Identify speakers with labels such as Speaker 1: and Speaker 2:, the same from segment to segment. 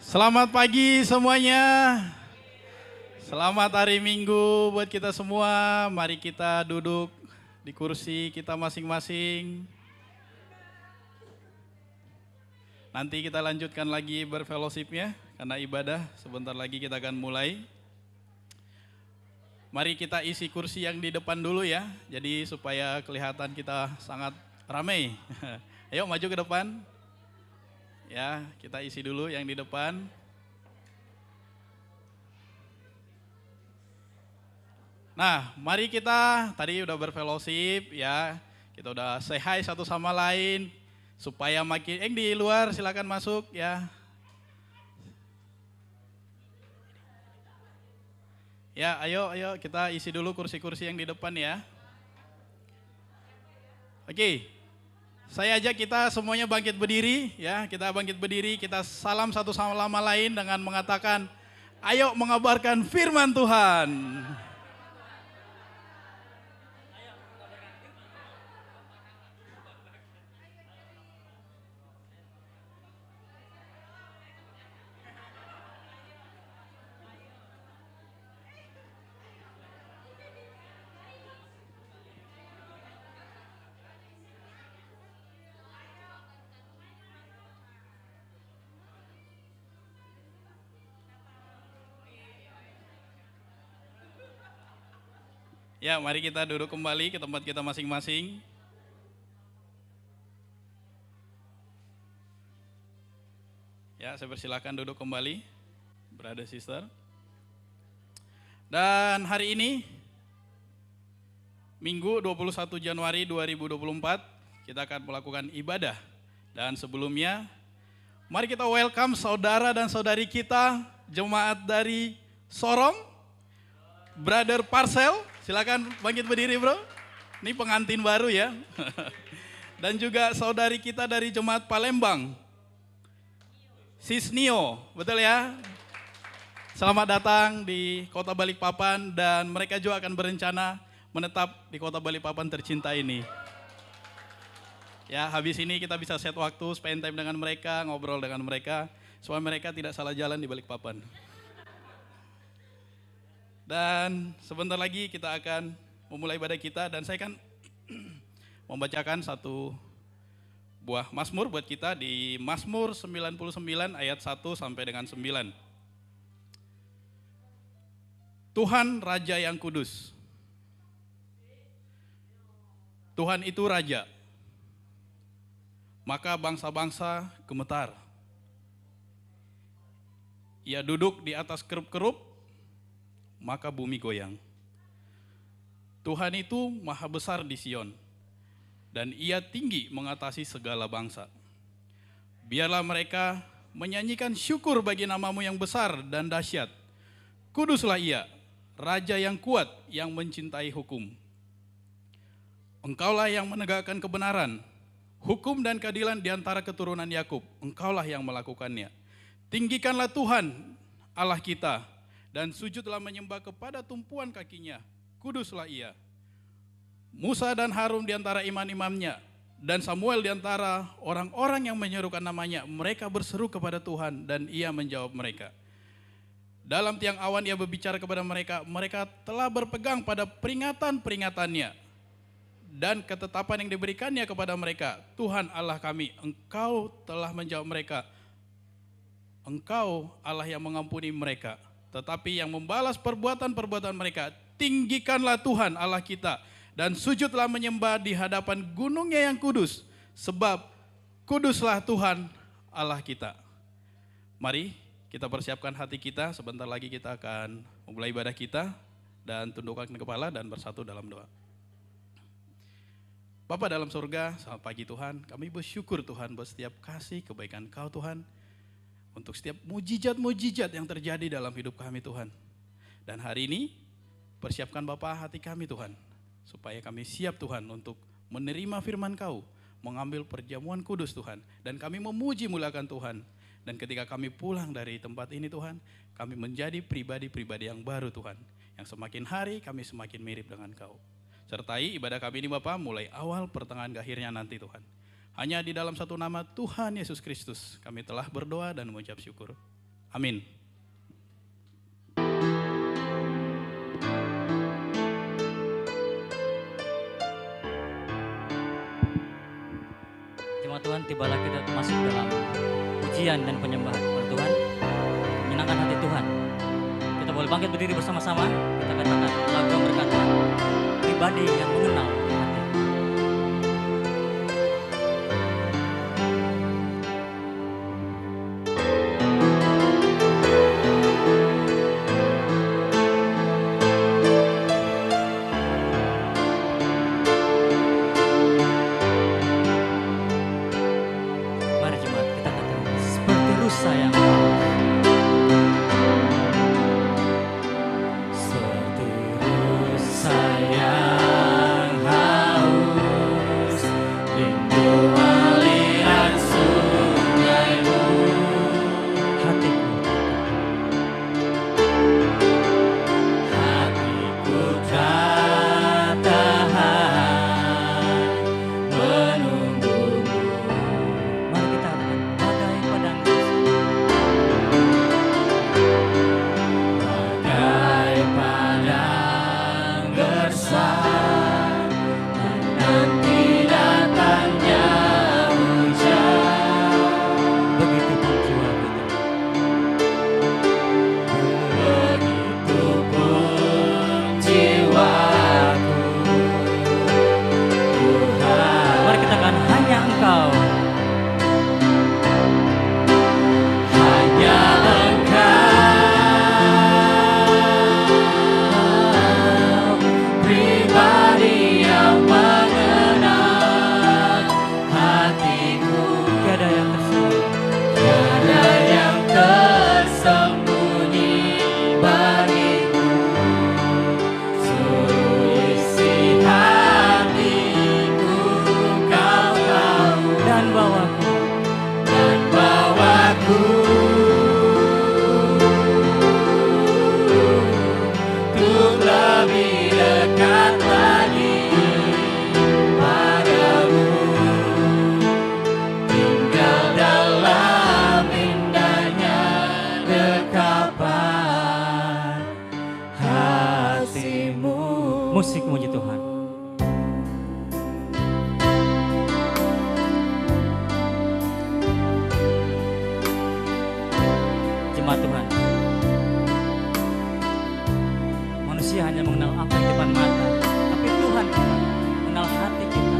Speaker 1: Selamat pagi semuanya. Selamat hari Minggu buat kita semua. Mari kita duduk di kursi kita masing-masing. Nanti kita lanjutkan lagi berfellowship-nya karena ibadah sebentar lagi kita akan mulai. Mari kita isi kursi yang di depan dulu ya. Jadi supaya kelihatan kita sangat ramai. Ayo maju ke depan. Ya, kita isi dulu yang di depan. Nah, mari kita tadi udah berfellowship ya. Kita udah say hi satu sama lain supaya makin di luar silakan masuk ya. Ya, ayo kita isi dulu kursi-kursi yang di depan ya. Oke. Saya ajak kita semuanya bangkit berdiri ya, kita bangkit berdiri, kita salam satu sama lain dengan mengatakan, ayo mengabarkan firman Tuhan. Ya, mari kita duduk kembali ke tempat kita masing-masing. Ya, saya persilakan duduk kembali, brother sister. Dan hari ini, Minggu 21 Januari 2024, kita akan melakukan ibadah. Dan sebelumnya, mari kita welcome saudara dan saudari kita, jemaat dari Sorong, Brother Parcel. Silakan bangkit berdiri bro, ini pengantin baru ya. Dan juga saudari kita dari Jemaat Palembang, Sis Nio, betul ya? Selamat datang di Kota Balikpapan dan mereka juga akan berencana menetap di Kota Balikpapan tercinta ini. Ya, habis ini kita bisa set waktu, spend time dengan mereka, ngobrol dengan mereka, supaya mereka tidak salah jalan di Balikpapan. Dan sebentar lagi kita akan memulai ibadah kita dan saya akan membacakan satu buah Mazmur buat kita di Mazmur 99 ayat 1 sampai dengan 9. Tuhan Raja yang kudus. Tuhan itu Raja. Maka bangsa-bangsa gemetar. Ia duduk di atas kerup-kerup, maka bumi goyang. Tuhan itu maha besar di Sion, dan ia tinggi mengatasi segala bangsa. Biarlah mereka menyanyikan syukur bagi namamu yang besar dan dahsyat. Kuduslah ia, Raja yang kuat yang mencintai hukum. Engkaulah yang menegakkan kebenaran, hukum dan keadilan di antara keturunan Yakub. Engkaulah yang melakukannya. Tinggikanlah Tuhan Allah kita, dan sujudlah menyembah kepada tumpuan kakinya. Kuduslah ia. Musa dan Harun di antara imam-imamnya, dan Samuel di antara orang-orang yang menyerukan namanya. Mereka berseru kepada Tuhan dan ia menjawab mereka. Dalam tiang awan ia berbicara kepada mereka. Mereka telah berpegang pada peringatan-peringatannya dan ketetapan yang diberikannya kepada mereka. Tuhan Allah kami, Engkau telah menjawab mereka. Engkau Allah yang mengampuni mereka, tetapi yang membalas perbuatan-perbuatan mereka. Tinggikanlah Tuhan Allah kita, dan sujudlah menyembah di hadapan gunungnya yang kudus, sebab kuduslah Tuhan Allah kita. Mari kita persiapkan hati kita, sebentar lagi kita akan memulai ibadah kita, dan tundukkan kepala dan bersatu dalam doa. Bapa dalam surga, selamat pagi Tuhan, kami bersyukur Tuhan buat setiap kasih kebaikan Kau Tuhan, untuk setiap mujizat-mujizat yang terjadi dalam hidup kami Tuhan. Dan hari ini, persiapkan Bapa hati kami Tuhan, supaya kami siap Tuhan untuk menerima firman Kau, mengambil perjamuan kudus Tuhan, dan kami memuji muliakan Tuhan. Dan ketika kami pulang dari tempat ini Tuhan, kami menjadi pribadi-pribadi yang baru Tuhan, yang semakin hari kami semakin mirip dengan Kau. Sertai ibadah kami ini Bapa, mulai awal, pertengahan, akhirnya nanti Tuhan. Hanya di dalam satu nama Tuhan Yesus Kristus kami telah berdoa dan mengucap syukur. Amin.
Speaker 2: Jemaat Tuhan, tibalah kita masuk dalam pujian dan penyembahan kepada Tuhan, menyenangkan hati Tuhan. Kita boleh bangkit berdiri bersama-sama. Kita katakan lagu yang berkata, pribadi yang mengenal hati. Mari jemaat kita katakan seperti rusa yang seperti rusa yang haus, rindu aliran sungaimu. Hatiku tak tahan menunggumu. Mari kita katakan bagai padang gersang, menanti datangnya hujan. Begitupun jiwa kita, begitupun jiwaku. Tuhan, mari kita katakan hanya Engkau. Hanya Engkau, pribadi yang mengenal hatiku. Tiada yang tersembunyi, tiada yang tersembunyi bagimu. Seluruh isi hatiku Kau tahu, dan bawaku untuk lebih dekat lagi padamu, tinggal dalam indahnya dekapan hatimu. Musik muji Tuhan. Jemaat Tuhan, manusia hanya mengenal apa yang depan mata, tapi Tuhan mengenal hati kita.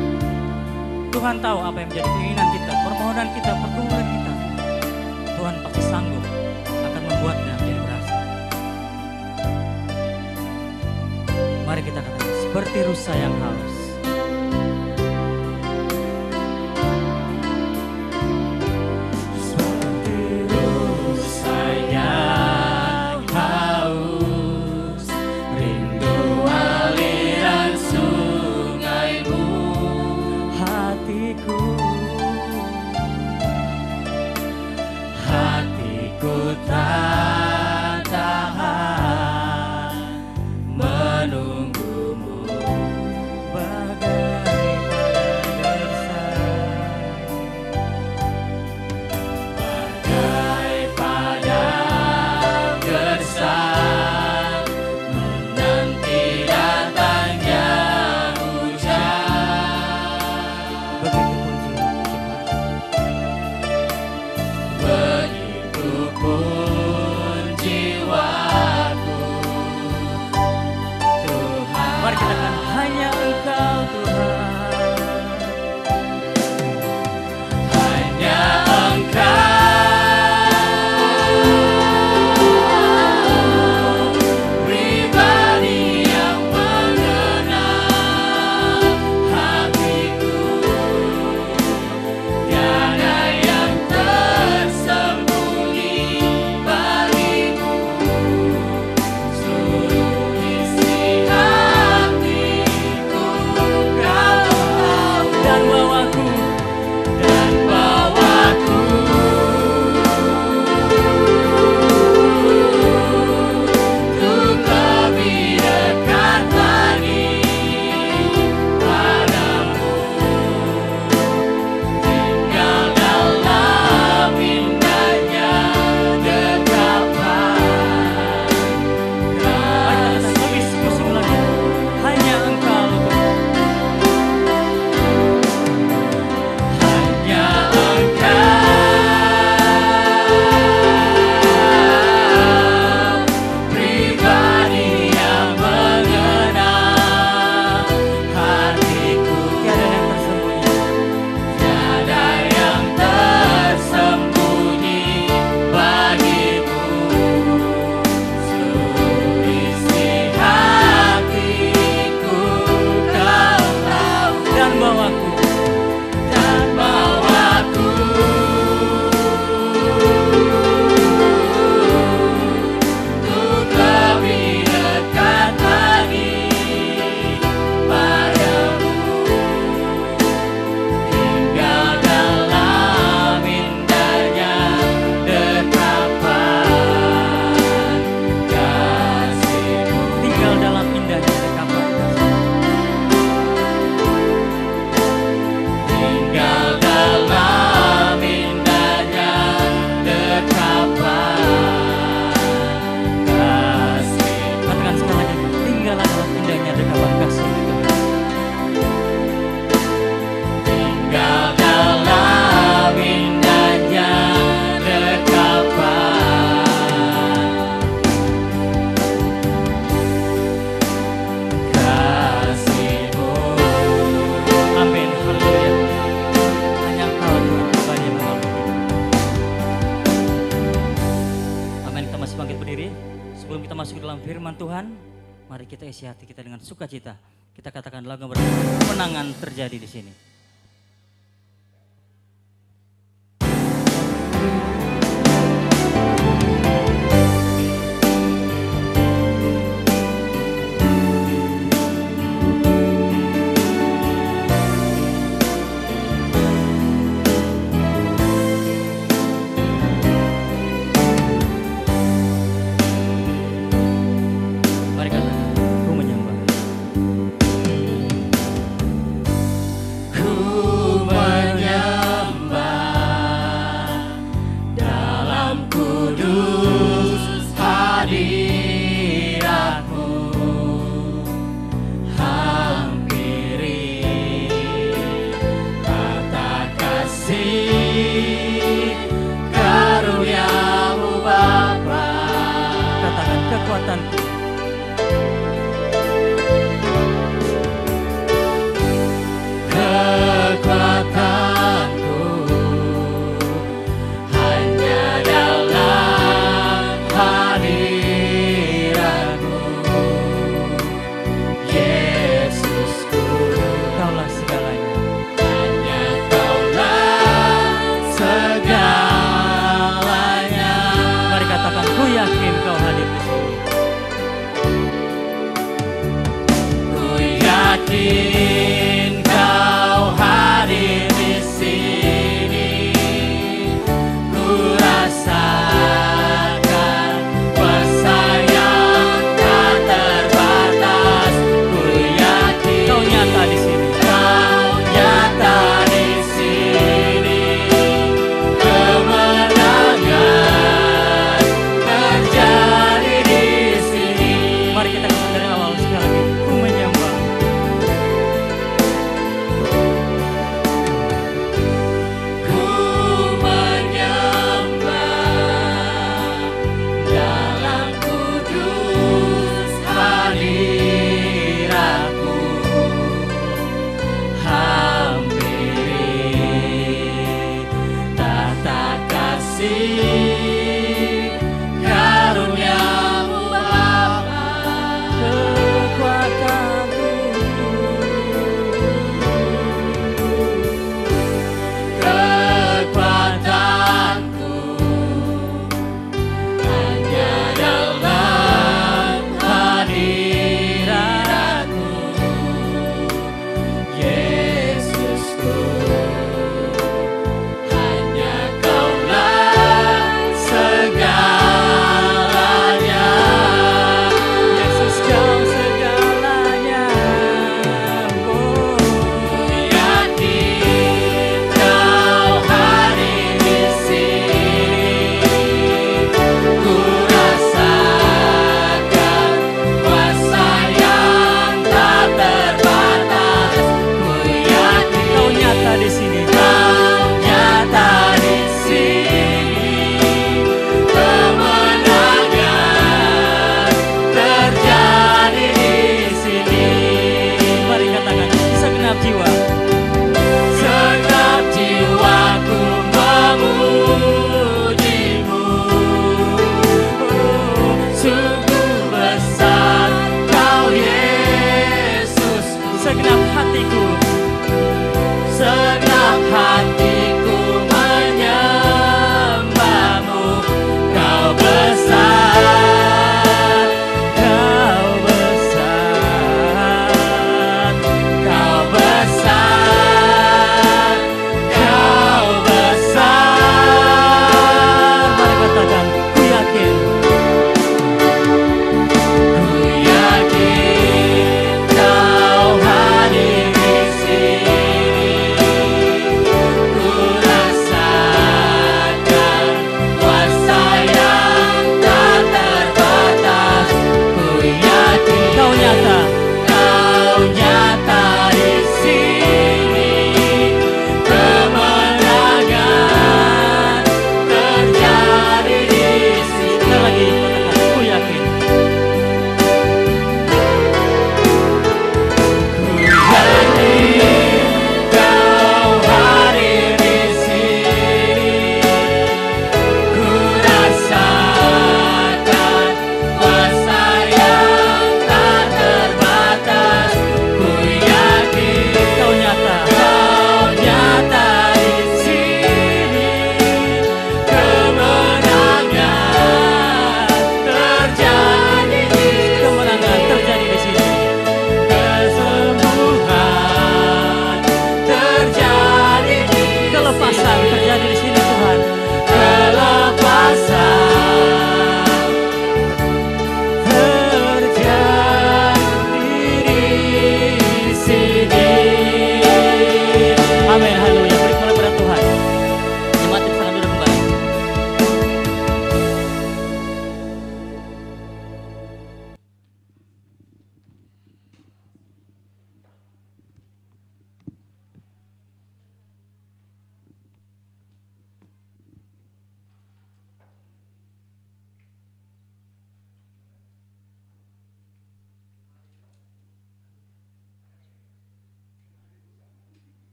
Speaker 2: Tuhan tahu apa yang menjadi keinginan kita, permohonan kita, pergumulan kita. Tuhan pasti sanggup akan membuatnya menjadi berhasil. Mari kita katakan seperti rusa yang haus. Seperti rusa yang haus, rindu aliran sungaimu. Hatiku tak tahan menunggumu, bagai padang gersang, menanti datangnya hujan. Begitupun bangkit berdiri. Sebelum kita masuk ke dalam firman Tuhan, mari kita isi hati kita dengan sukacita. Kita katakan lagu bersama, kemenangan terjadi di sini.
Speaker 3: Ku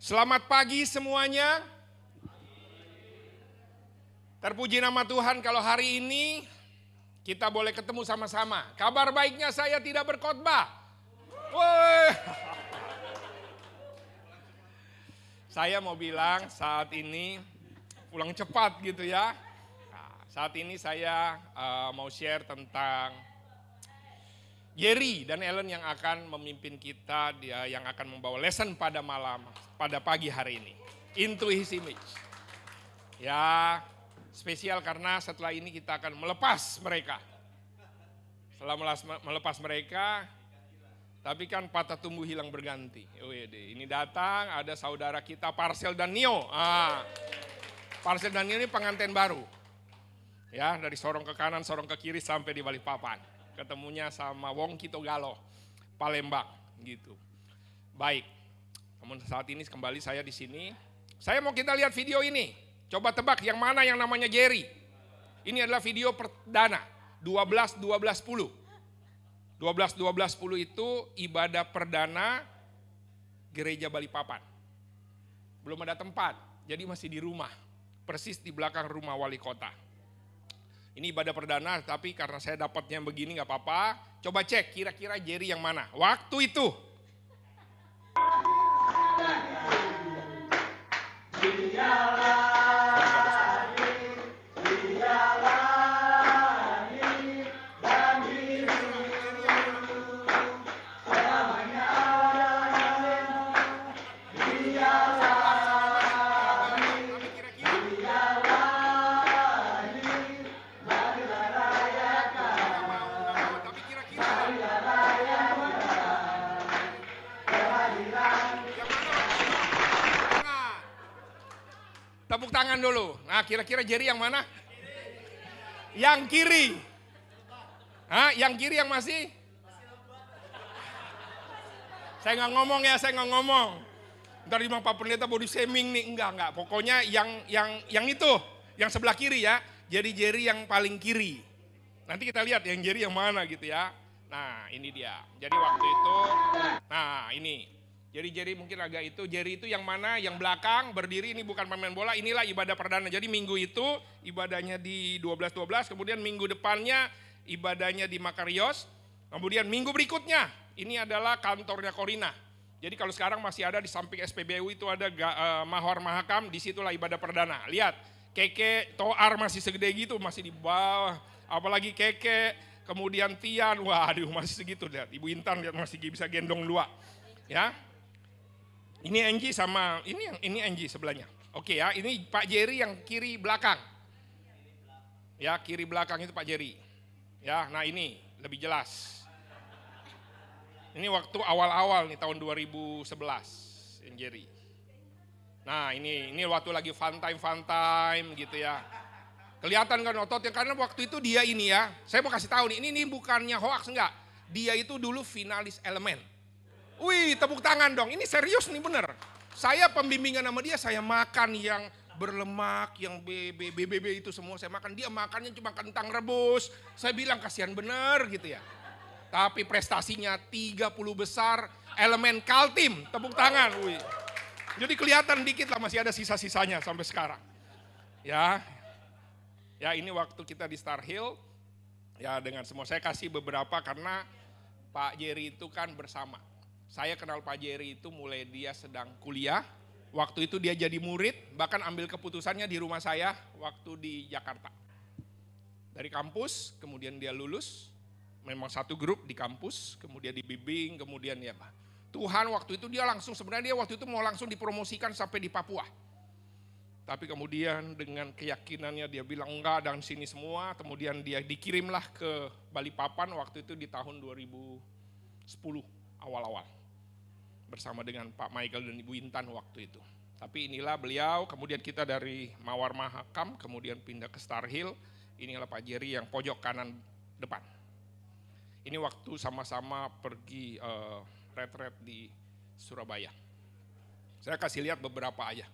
Speaker 3: Selamat pagi semuanya. Terpuji nama Tuhan kalau hari ini kita boleh ketemu sama-sama. Kabar baiknya saya tidak berkhotbah. Woi. Saya mau bilang saat ini pulang cepat gitu ya. Nah, saat ini saya mau share tentang Jerry dan Ellen yang akan memimpin kita, dia yang akan membawa lesson pada pagi hari ini. Into His Image. Ya, spesial karena setelah ini kita akan melepas mereka. Setelah melepas mereka, tapi kan patah tumbuh hilang berganti. Ini datang ada saudara kita Parcel dan Nio. Parcel dan Nio ini pengantin baru. Ya, dari Sorong ke kanan, Sorong ke kiri sampai di Balikpapan. Ketemunya sama Wong Kito Galo, Palembang gitu. Baik. Namun saat ini kembali saya di sini. Saya mau kita lihat video ini. Coba tebak yang mana yang namanya Jerry. Ini adalah video perdana 12-12-10. 12-12-10 itu ibadah perdana gereja Balikpapan. Belum ada tempat, jadi masih di rumah. Persis di belakang rumah wali kota. Ini ibadah perdana, tapi karena saya dapatnya begini gak apa-apa. Coba cek kira-kira Jerry yang mana. Waktu itu. Tepuk tangan dulu. Nah, kira-kira Jerry yang mana? Yang kiri. Yang kiri yang masih? Saya nggak ngomong ya, saya nggak ngomong. Ntar dimang Pak Pendeta body shaming nih, enggak. Pokoknya yang itu, yang sebelah kiri ya. Jadi Jerry yang paling kiri. Nanti kita lihat yang Jerry yang mana gitu ya. Nah, ini dia. Jadi waktu itu, nah ini. Jadi Jerry mungkin agak itu, Jerry itu yang mana, yang belakang berdiri ini bukan pemain bola, inilah ibadah perdana. Jadi minggu itu ibadahnya di 12-12, kemudian minggu depannya ibadahnya di Makarios, kemudian minggu berikutnya ini adalah kantornya Korina. Jadi kalau sekarang masih ada di samping SPBU itu ada Mahor Mahakam, disitulah ibadah perdana. Lihat, Keke, Toar masih segede gitu, masih di bawah, apalagi Keke, kemudian Tian, waduh masih segitu, lihat Ibu Intan lihat masih bisa gendong dua, ya. Ini Angie sama ini Angie sebelahnya. Oke ya, ini Pak Jerry yang kiri belakang. Ya, kiri belakang itu Pak Jerry. Ya, nah ini lebih jelas. Ini waktu awal-awal nih tahun 2011 yang Jerry. Nah, ini waktu lagi fun time gitu ya. Kelihatan kan ototnya karena waktu itu dia ini ya. Saya mau kasih tahu nih, ini bukannya hoax enggak. Dia itu dulu finalis Elemen. Wih, tepuk tangan dong. Ini serius nih bener. Saya pembimbingan sama dia, saya makan yang berlemak, yang BBB itu semua saya makan. Dia makannya cuma kentang rebus. Saya bilang kasihan bener gitu ya. Tapi prestasinya 30 besar, Elemen Kaltim. Tepuk tangan, wih. Jadi kelihatan dikit lah masih ada sisa-sisanya sampai sekarang. Ya, ini waktu kita di Star Hill. Ya dengan semua, saya kasih beberapa karena Pak Jerry itu kan bersama. Saya kenal Pak Jerry itu mulai dia sedang kuliah, waktu itu dia jadi murid, bahkan ambil keputusannya di rumah saya waktu di Jakarta. Dari kampus, kemudian dia lulus, memang satu grup di kampus, kemudian dibimbing, kemudian ya Pak. Tuhan waktu itu dia langsung, sebenarnya dia waktu itu mau langsung dipromosikan sampai di Papua. Tapi kemudian dengan keyakinannya dia bilang enggak dan sini semua, kemudian dia dikirimlah ke Balikpapan waktu itu di tahun 2010 awal-awal. Bersama dengan Pak Michael dan Ibu Intan waktu itu. Tapi inilah beliau, kemudian kita dari Mawar Mahakam, kemudian pindah ke Star Hill. Inilah Pak Jerry yang pojok kanan depan. Ini waktu sama-sama pergi retret di Surabaya. Saya kasih lihat beberapa aja.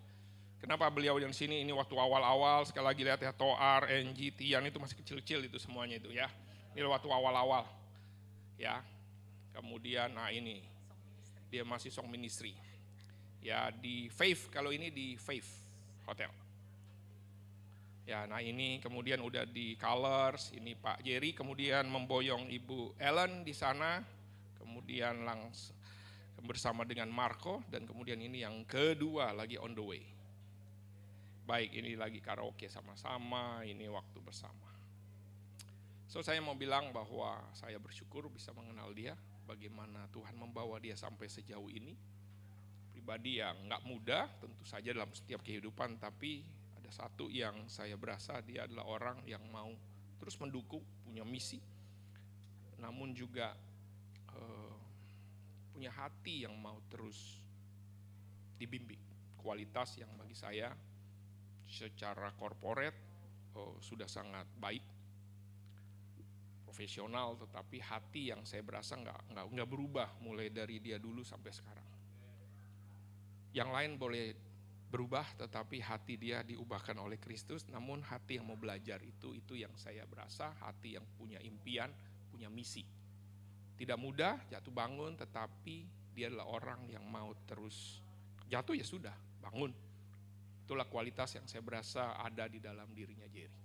Speaker 3: Kenapa beliau yang sini, ini waktu awal-awal, sekali lagi lihat ya, Toar, Angie, Tian itu masih kecil-kecil itu semuanya itu ya. Ini waktu awal-awal. Ya, kemudian nah ini. Dia masih song ministry. Ya di Faith, kalau ini di Faith Hotel. Ya, nah ini kemudian udah di Colors, ini Pak Jerry kemudian memboyong Ibu Ellen di sana, kemudian langsung bersama dengan Marco, dan kemudian ini yang kedua lagi on the way. Baik, ini lagi karaoke sama-sama, ini waktu bersama. So saya mau bilang bahwa saya bersyukur bisa mengenal dia, bagaimana Tuhan membawa dia sampai sejauh ini. Pribadi yang nggak mudah tentu saja dalam setiap kehidupan, tapi ada satu yang saya berasa dia adalah orang yang mau terus mendukung, punya misi, namun juga punya hati yang mau terus dibimbing. Kualitas yang bagi saya secara korporat sudah sangat baik, profesional, tetapi hati yang saya berasa nggak berubah mulai dari dia dulu sampai sekarang. Yang lain boleh berubah, tetapi hati dia diubahkan oleh Kristus. Namun hati yang mau belajar itu yang saya berasa hati yang punya impian, punya misi. Tidak mudah jatuh bangun, tetapi dia adalah orang yang mau terus jatuh ya sudah, bangun. Itulah kualitas yang saya berasa ada di dalam dirinya Jerry.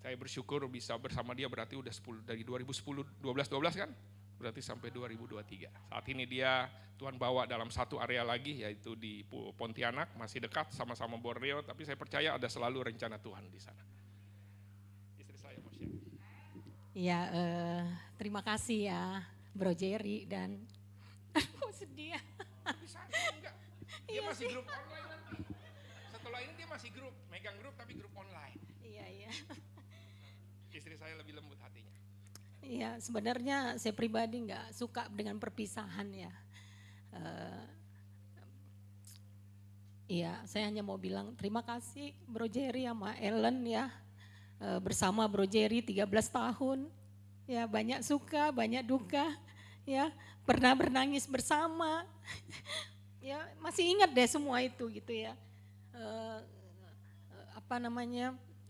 Speaker 3: Saya bersyukur bisa bersama dia, berarti udah 10 dari 2010, 12 kan? Berarti sampai 2023. Saat ini dia Tuhan bawa dalam satu area lagi, yaitu di Pontianak, masih dekat sama-sama Borneo, tapi saya percaya ada selalu rencana Tuhan di sana. Istri saya mau share.
Speaker 4: Ya, terima kasih ya Bro Jerry dan aku sedih ya.
Speaker 3: Bisa enggak? Dia masih grup online nanti. Setelah ini dia masih grup, megang grup tapi grup online.
Speaker 4: Iya.
Speaker 3: Istri saya lebih lembut hatinya.
Speaker 4: Iya, sebenarnya saya pribadi nggak suka dengan perpisahan ya. Iya, saya hanya mau bilang terima kasih Bro Jerry sama Ellen ya. Bersama Bro Jerry 13 tahun. Ya, banyak suka, banyak duka. Ya, pernah bernangis bersama. Ya, masih ingat deh semua itu gitu ya.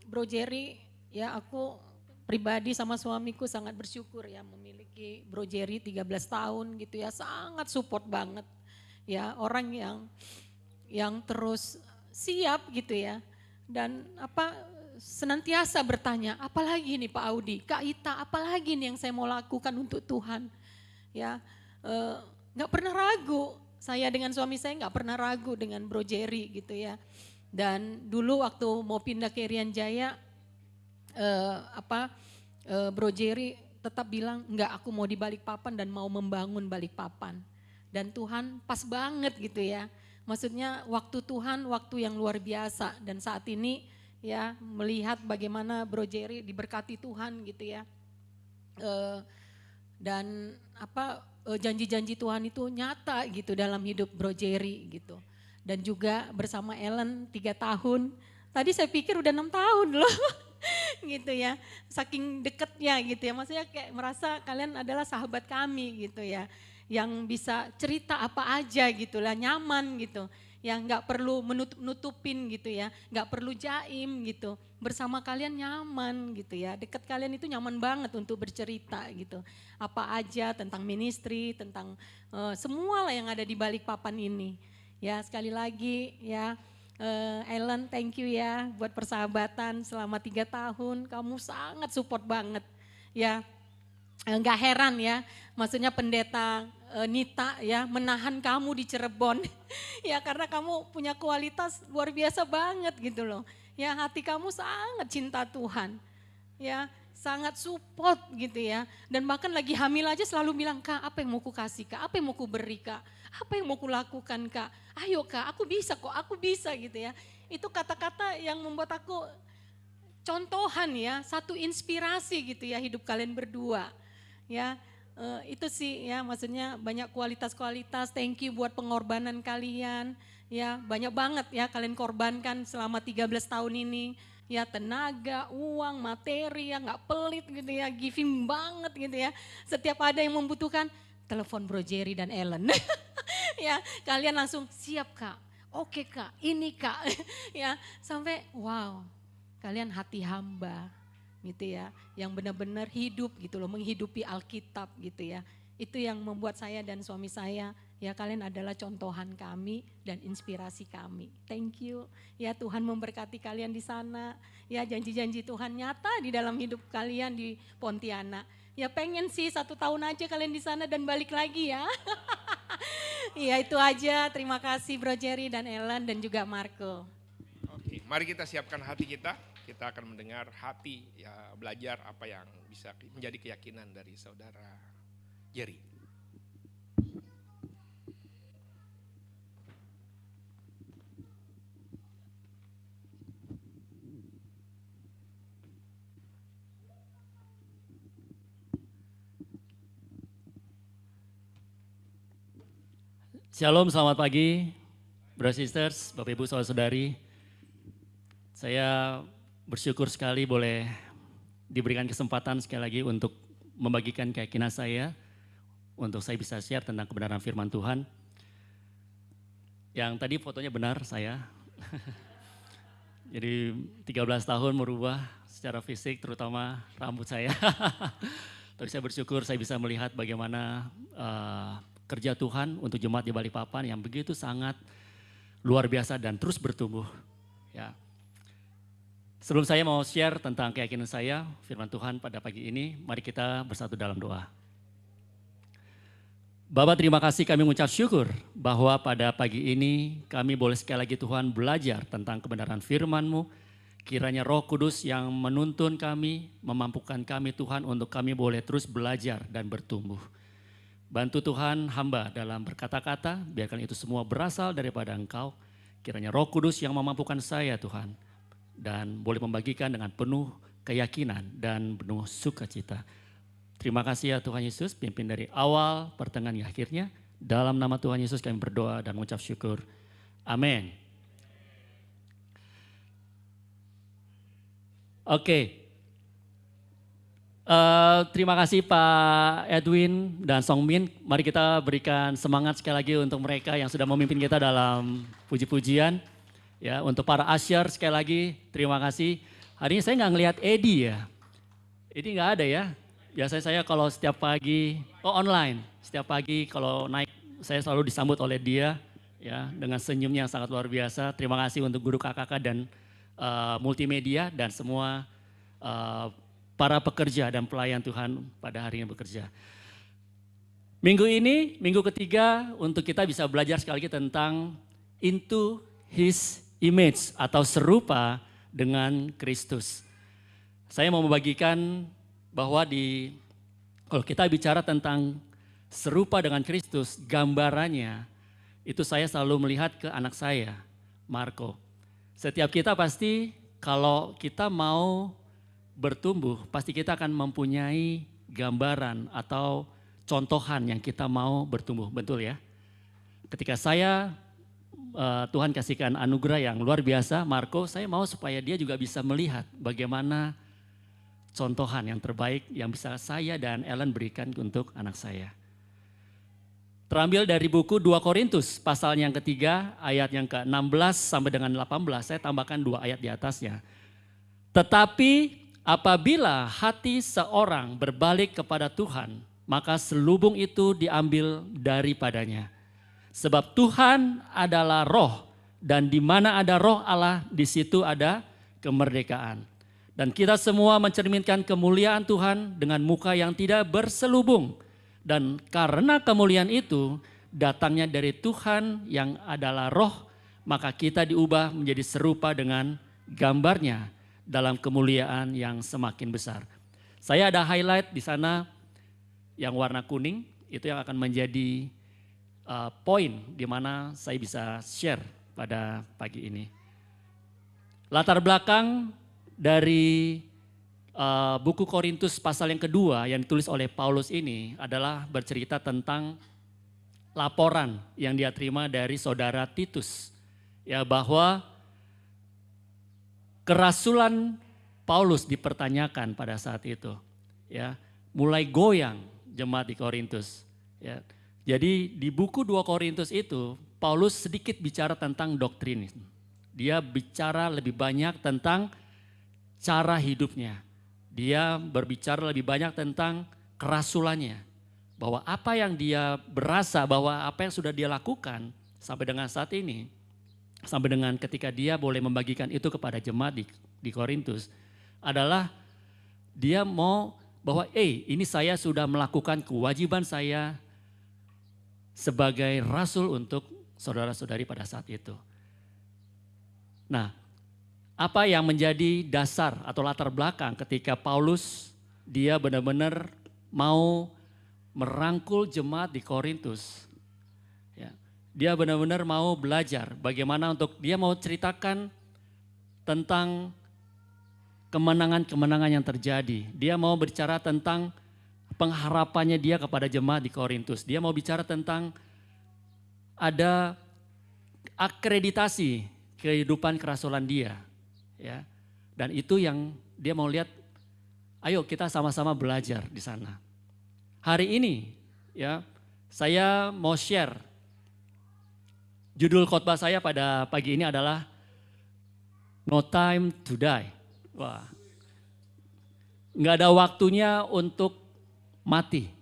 Speaker 4: Bro Jerry, ya aku pribadi sama suamiku sangat bersyukur ya memiliki Bro Jerry 13 tahun gitu ya, sangat support banget. Ya, orang yang terus siap gitu ya. Dan senantiasa bertanya, apalagi nih Pak Audi, Kak Ita, apalagi nih yang saya mau lakukan untuk Tuhan. Ya, nggak pernah ragu, saya dengan suami saya nggak pernah ragu dengan Bro Jerry gitu ya. Dan dulu waktu mau pindah ke Irian Jaya, Bro Jerry tetap bilang, enggak, aku mau di Balikpapan dan mau membangun Balikpapan. Dan Tuhan pas banget gitu ya. Maksudnya waktu Tuhan, waktu yang luar biasa. Dan saat ini ya melihat bagaimana Bro Jerry diberkati Tuhan gitu ya. Dan janji-janji Tuhan itu nyata gitu dalam hidup Bro Jerry gitu. Dan juga bersama Ellen 3 tahun. Tadi saya pikir udah 6 tahun loh. Gitu ya, saking deketnya gitu ya, maksudnya kayak merasa kalian adalah sahabat kami gitu ya, yang bisa cerita apa aja gitu lah, nyaman gitu, yang nggak perlu nutupin gitu ya, nggak perlu jaim gitu, bersama kalian nyaman gitu ya, deket kalian itu nyaman banget untuk bercerita gitu, apa aja tentang ministry, tentang semua lah yang ada di Balikpapan ini. Ya sekali lagi ya. Ellen, thank you ya buat persahabatan selama 3 tahun, kamu sangat support banget ya, nggak heran ya, maksudnya pendeta Nita ya menahan kamu di Cirebon ya karena kamu punya kualitas luar biasa banget gitu loh ya, hati kamu sangat cinta Tuhan ya, sangat support gitu ya, dan bahkan lagi hamil aja selalu bilang, Kak apa yang mau ku kasih Kak, apa yang mau ku beri Kak, apa yang mau kulakukan Kak, ayo Kak aku bisa gitu ya. Itu kata-kata yang membuat aku contohan ya, satu inspirasi gitu ya hidup kalian berdua ya. Itu sih ya, maksudnya banyak kualitas-kualitas, thank you buat pengorbanan kalian ya, banyak banget ya kalian korbankan selama 13 tahun ini ya, tenaga, uang, materi ya, gak pelit gitu ya, giving banget gitu ya, setiap ada yang membutuhkan telepon Bro Jerry dan Ellen. Ya, kalian langsung siap Kak, oke Kak, ini Kak. Ya, sampai wow, kalian hati hamba gitu ya, yang benar-benar hidup gitu loh, menghidupi Alkitab gitu ya. Itu yang membuat saya dan suami saya Ya kalian adalah contohan kami dan inspirasi kami. Thank you. Ya Tuhan memberkati kalian di sana. Ya janji-janji Tuhan nyata di dalam hidup kalian di Pontianak. Ya pengen sih 1 tahun aja kalian di sana dan balik lagi ya. Ya itu aja. Terima kasih Bro Jerry dan Ellen dan juga Marco.
Speaker 3: Oke, mari kita siapkan hati kita. Kita akan mendengar hati, ya belajar apa yang bisa menjadi keyakinan dari saudara Jerry.
Speaker 5: Shalom, selamat pagi, brothers sisters, Bapak Ibu, saudara-saudari. Saya bersyukur sekali boleh diberikan kesempatan sekali lagi untuk membagikan keyakinan saya, untuk saya bisa share tentang kebenaran firman Tuhan. Yang tadi fotonya benar saya. Jadi 13 tahun merubah secara fisik, terutama rambut saya. Tapi saya bersyukur saya bisa melihat bagaimana kerja Tuhan untuk jemaat di Balikpapan yang begitu sangat luar biasa dan terus bertumbuh. Ya. Sebelum saya mau share tentang keyakinan saya, firman Tuhan pada pagi ini, mari kita bersatu dalam doa. Bapa, terima kasih, kami mengucap syukur bahwa pada pagi ini kami boleh sekali lagi Tuhan belajar tentang kebenaran firman-Mu. Kiranya Roh Kudus yang menuntun kami, memampukan kami Tuhan untuk kami boleh terus belajar dan bertumbuh. Bantu Tuhan hamba dalam berkata-kata, biarkan itu semua berasal daripada Engkau. Kiranya Roh Kudus yang memampukan saya Tuhan, dan boleh membagikan dengan penuh keyakinan dan penuh sukacita. Terima kasih ya Tuhan Yesus, pimpin dari awal, pertengahan, hingga akhirnya. Dalam nama Tuhan Yesus kami berdoa dan mengucap syukur. Amin. Oke. Terima kasih Pak Edwin dan Song Min. Mari kita berikan semangat sekali lagi untuk mereka yang sudah memimpin kita dalam puji-pujian. Ya, untuk para usher sekali lagi terima kasih. Hari ini saya nggak ngelihat Edi ya. Edi nggak ada ya. Biasanya saya kalau setiap pagi, online. Setiap pagi kalau naik saya selalu disambut oleh dia ya dengan senyumnya yang sangat luar biasa. Terima kasih untuk guru KKK dan multimedia dan semua para pekerja dan pelayan Tuhan pada hari ini bekerja. Minggu ini, minggu ketiga untuk kita bisa belajar sekali lagi tentang into his image atau serupa dengan Kristus. Saya mau membagikan bahwa kalau kita bicara tentang serupa dengan Kristus, gambarannya itu saya selalu melihat ke anak saya, Marco. Setiap kita pasti kalau kita mau bertumbuh, pasti kita akan mempunyai gambaran atau contohan yang kita mau bertumbuh, betul ya? Ketika saya, Tuhan kasihkan anugerah yang luar biasa, Marco, saya mau supaya dia juga bisa melihat bagaimana contohan yang terbaik yang bisa saya dan Ellen berikan untuk anak saya. Terambil dari buku 2 Korintus, pasal yang ketiga, ayat yang ke-16 sampai dengan 18, saya tambahkan 2 ayat di atasnya. Tetapi apabila hati seorang berbalik kepada Tuhan, maka selubung itu diambil daripadanya. Sebab Tuhan adalah roh, dan di mana ada roh Allah, di situ ada kemerdekaan. Dan kita semua mencerminkan kemuliaan Tuhan dengan muka yang tidak berselubung. Dan karena kemuliaan itu datangnya dari Tuhan yang adalah roh, maka kita diubah menjadi serupa dengan gambarnya dalam kemuliaan yang semakin besar. Saya ada highlight di sana yang warna kuning, itu yang akan menjadi poin di mana saya bisa share pada pagi ini. Latar belakang dari buku Korintus pasal yang kedua yang ditulis oleh Paulus ini adalah bercerita tentang laporan yang dia terima dari saudara Titus. Ya, bahwa kerasulan Paulus dipertanyakan pada saat itu, ya, mulai goyang jemaat di Korintus. Ya. Jadi di buku 2 Korintus itu Paulus sedikit bicara tentang doktrin. Dia bicara lebih banyak tentang cara hidupnya. Dia berbicara lebih banyak tentang kerasulannya. bahwa apa yang dia berasa, bahwa apa yang sudah dia lakukan sampai dengan saat ini, sampai dengan ketika dia boleh membagikan itu kepada jemaat di Korintus, adalah dia mau bahwa ini saya sudah melakukan kewajiban saya sebagai rasul untuk saudara-saudari pada saat itu. Nah, apa yang menjadi dasar atau latar belakang ketika Paulus dia benar-benar mau merangkul jemaat di Korintus. Ya, dia benar-benar mau belajar bagaimana untuk dia mau ceritakan tentang kemenangan-kemenangan yang terjadi. Dia mau bicara tentang pengharapannya dia kepada jemaat di Korintus. Dia mau bicara tentang ada akreditasi kehidupan kerasulan dia. Ya. Dan itu yang dia mau lihat, ayo kita sama-sama belajar di sana. Hari ini ya saya mau share, judul khotbah saya pada pagi ini adalah No Time to Die. Wah, nggak ada waktunya untuk mati.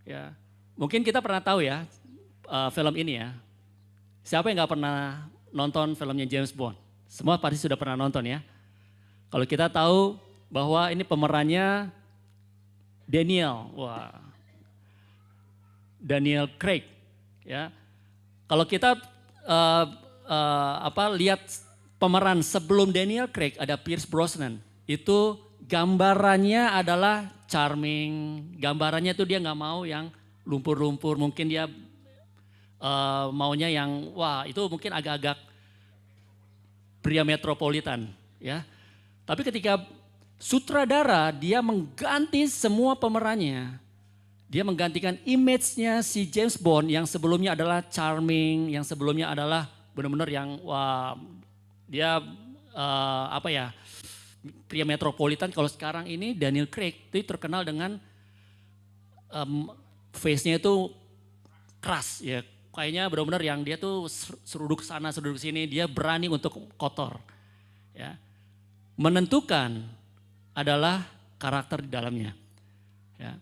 Speaker 5: Ya, mungkin kita pernah tahu ya film ini ya. Siapa yang nggak pernah nonton filmnya James Bond? Semua pasti sudah pernah nonton ya. Kalau kita tahu bahwa ini pemerannya Daniel, Daniel Craig, ya. Kalau kita lihat pemeran sebelum Daniel Craig ada Pierce Brosnan, itu gambarannya adalah charming, gambarannya itu dia nggak mau yang lumpur-lumpur, mungkin dia maunya yang itu mungkin agak-agak pria metropolitan, ya. Tapi ketika sutradara dia mengganti semua pemerannya. Dia menggantikan image-nya si James Bond yang sebelumnya adalah charming, yang sebelumnya adalah benar-benar yang dia pria metropolitan. Kalau sekarang ini Daniel Craig itu terkenal dengan face-nya itu keras ya. Kayaknya benar-benar yang dia tuh seruduk sana, seruduk sini, dia berani untuk kotor. Ya. Menentukan adalah karakter di dalamnya. Ya.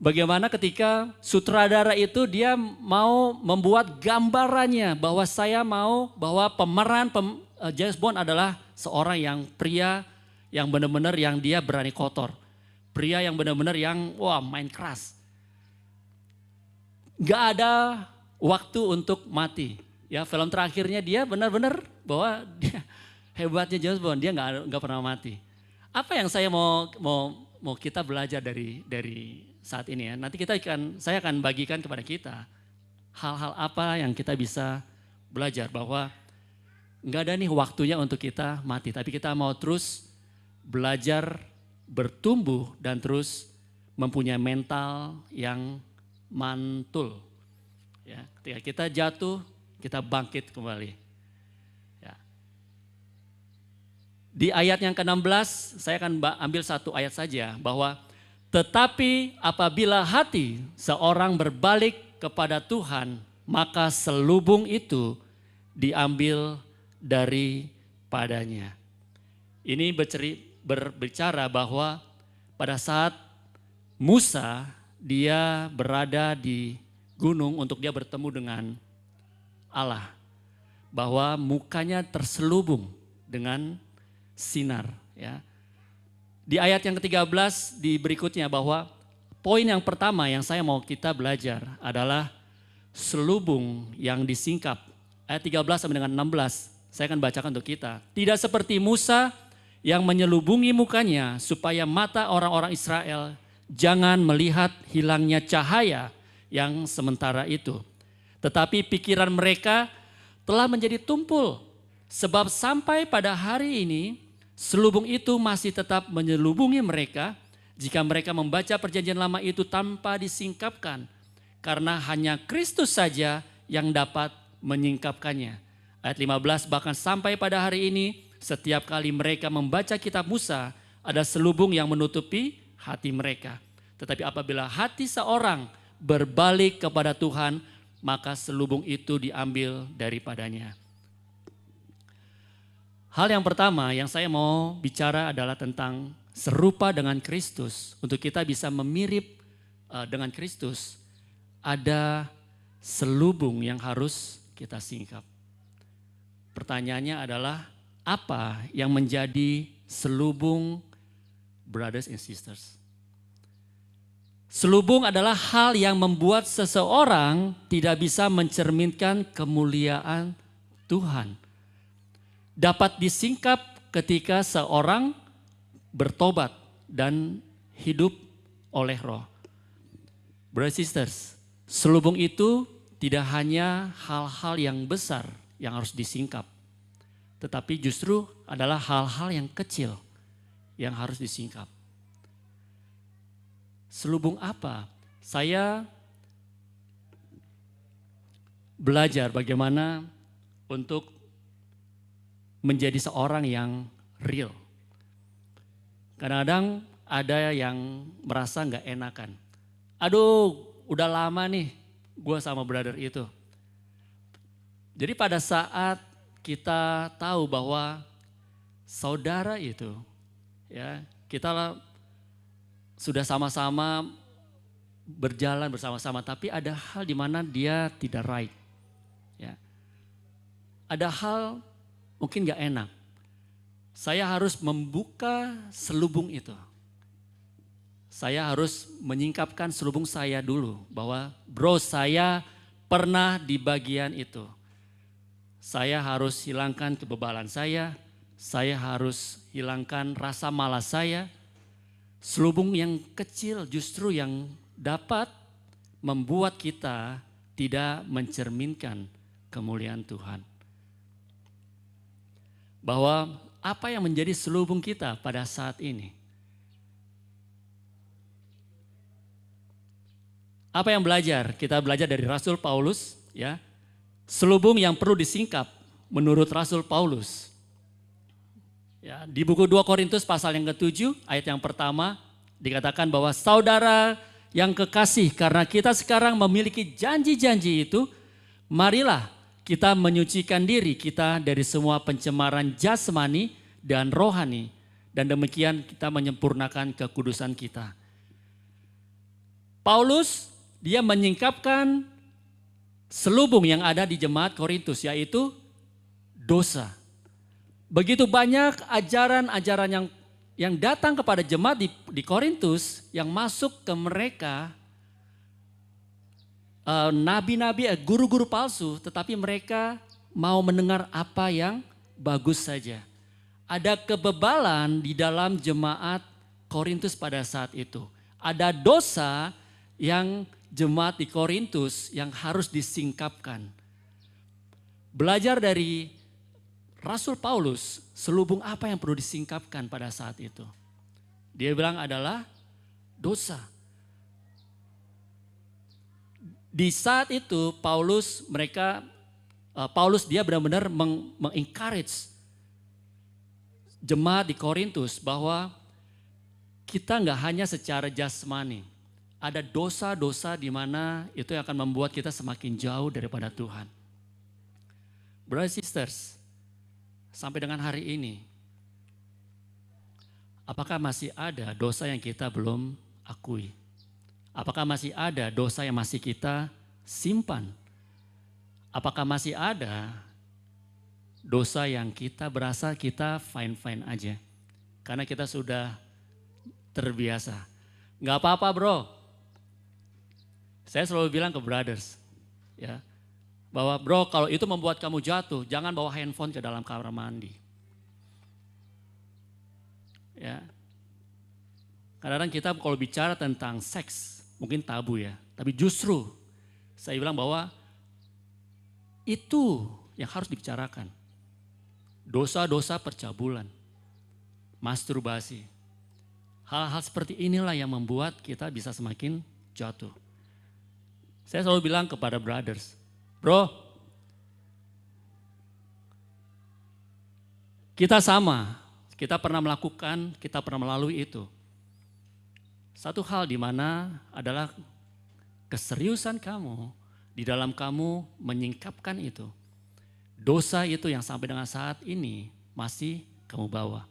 Speaker 5: Bagaimana ketika sutradara itu dia mau membuat gambarannya bahwa saya mau bahwa pemeran James Bond adalah seorang yang pria yang benar-benar yang dia berani kotor. Pria yang benar-benar yang main keras. Gak ada waktu untuk mati. Ya, film terakhirnya dia benar-benar bahwa dia hebatnya James Bond, dia nggak pernah mati. Apa yang saya mau kita belajar dari saat ini ya? Nanti saya akan bagikan kepada kita hal-hal apa yang kita bisa belajar bahwa nggak ada nih waktunya untuk kita mati, tapi kita mau terus belajar, bertumbuh dan terus mempunyai mental yang mantul. Ya, ketika kita jatuh, kita bangkit kembali. Ya. Di ayat yang ke-16, saya akan ambil satu ayat saja bahwa tetapi apabila hati seorang berbalik kepada Tuhan, maka selubung itu diambil daripadanya. Ini berbicara bahwa pada saat Musa dia berada di gunung untuk dia bertemu dengan Allah. Bahwa mukanya terselubung dengan sinar. Ya. Di ayat yang ke-13 di berikutnya bahwa poin yang pertama yang saya mau kita belajar adalah selubung yang disingkap. Ayat 13 sampai dengan 16 saya akan bacakan untuk kita. Tidak seperti Musa yang menyelubungi mukanya supaya mata orang-orang Israel jangan melihat hilangnya cahaya yang sementara itu. Tetapi pikiran mereka telah menjadi tumpul. Sebab sampai pada hari ini selubung itu masih tetap menyelubungi mereka jika mereka membaca perjanjian lama itu tanpa disingkapkan. Karena hanya Kristus saja yang dapat menyingkapkannya. Ayat 15 bahkan sampai pada hari ini setiap kali mereka membaca kitab Musa ada selubung yang menutupi hati mereka. Tetapi apabila hati seorang berbalik kepada Tuhan, maka selubung itu diambil daripadanya. Hal yang pertama yang saya mau bicara adalah tentang serupa dengan Kristus untuk kita bisa dengan Kristus, ada selubung yang harus kita singkap. Pertanyaannya adalah, apa yang menjadi selubung brothers and sisters? Selubung adalah hal yang membuat seseorang tidak bisa mencerminkan kemuliaan Tuhan. Dapat disingkap ketika seorang bertobat dan hidup oleh Roh. Brothers and sisters, selubung itu tidak hanya hal-hal yang besar yang harus disingkap, tetapi justru adalah hal-hal yang kecil yang harus disingkap. Selubung apa? Saya belajar bagaimana untuk menjadi seorang yang real. Kadang-kadang ada yang merasa nggak enakan. Aduh, udah lama nih gue sama brother itu. Jadi pada saat kita tahu bahwa saudara itu, ya, kita sudah sama-sama berjalan bersama-sama, tapi ada hal di mana dia tidak right. Ya. Ada hal mungkin gak enak. Saya harus membuka selubung itu. Saya harus menyingkapkan selubung saya dulu, bahwa bro, saya pernah di bagian itu. Saya harus hilangkan kebebalan saya harus hilangkan rasa malas saya. Selubung yang kecil justru yang dapat membuat kita tidak mencerminkan kemuliaan Tuhan. Bahwa apa yang menjadi selubung kita pada saat ini? Apa yang belajar? Kita belajar dari Rasul Paulus, ya. Selubung yang perlu disingkap menurut Rasul Paulus. Ya, di buku 2 Korintus pasal yang ke-7 ayat yang pertama dikatakan bahwa saudara yang kekasih, karena kita sekarang memiliki janji-janji itu, marilah kita menyucikan diri kita dari semua pencemaran jasmani dan rohani, dan demikian kita menyempurnakan kekudusan kita. Paulus dia menyingkapkan selubung yang ada di jemaat Korintus, yaitu dosa. Begitu banyak ajaran-ajaran yang datang kepada jemaat di Korintus, yang masuk ke mereka, nabi-nabi, guru-guru palsu, tetapi mereka mau mendengar apa yang bagus saja. Ada kebebalan di dalam jemaat Korintus pada saat itu. Ada dosa yang jemaat di Korintus yang harus disingkapkan. Belajar dari Rasul Paulus, selubung apa yang perlu disingkapkan pada saat itu? Dia bilang adalah dosa. Di saat itu Paulus dia benar-benar mengencourage jemaat di Korintus bahwa kita nggak hanya secara jasmani, ada dosa-dosa di mana itu yang akan membuat kita semakin jauh daripada Tuhan. Brothers and sisters, sampai dengan hari ini, apakah masih ada dosa yang kita belum akui? Apakah masih ada dosa yang masih kita simpan? Apakah masih ada dosa yang kita berasa kita fine-fine aja? Karena kita sudah terbiasa. Gak apa-apa bro. Saya selalu bilang ke brothers, ya, bahwa bro, kalau itu membuat kamu jatuh, jangan bawa handphone ke dalam kamar mandi. Ya. Kadang-kadang kita kalau bicara tentang seks, mungkin tabu ya. Tapi justru saya bilang bahwa itu yang harus dibicarakan. Dosa-dosa percabulan, masturbasi. Hal-hal seperti inilah yang membuat kita bisa semakin jatuh. Saya selalu bilang kepada brothers, bro, kita sama, kita pernah melakukan, kita pernah melalui itu. Satu hal di mana adalah keseriusan kamu di dalam kamu menyingkapkan itu. Dosa itu yang sampai dengan saat ini masih kamu bawa.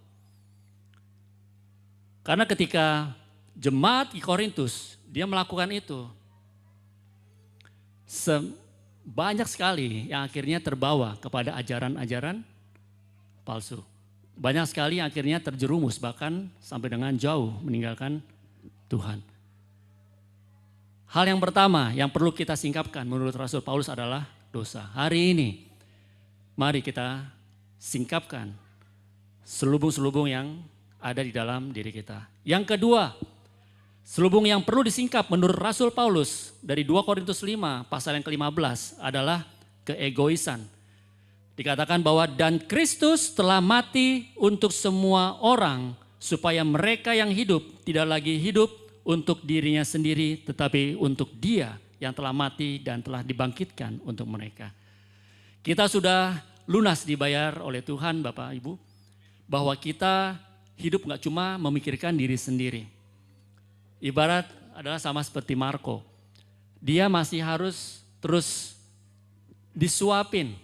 Speaker 5: Karena ketika jemaat di Korintus, dia melakukan itu. Banyak sekali yang akhirnya terbawa kepada ajaran-ajaran palsu. Banyak sekali yang akhirnya terjerumus bahkan sampai dengan jauh meninggalkan Tuhan. Hal yang pertama yang perlu kita singkapkan menurut Rasul Paulus adalah dosa. Hari ini mari kita singkapkan selubung-selubung yang ada di dalam diri kita. Yang kedua, selubung yang perlu disingkap menurut Rasul Paulus dari 2 Korintus 5 pasal yang ke-15 adalah keegoisan. Dikatakan bahwa dan Kristus telah mati untuk semua orang supaya mereka yang hidup tidak lagi hidup untuk dirinya sendiri tetapi untuk Dia yang telah mati dan telah dibangkitkan untuk mereka. Kita sudah lunas dibayar oleh Tuhan Bapak Ibu bahwa kita hidup gak cuma memikirkan diri sendiri. Ibarat adalah sama seperti Marco. Dia masih harus terus disuapin.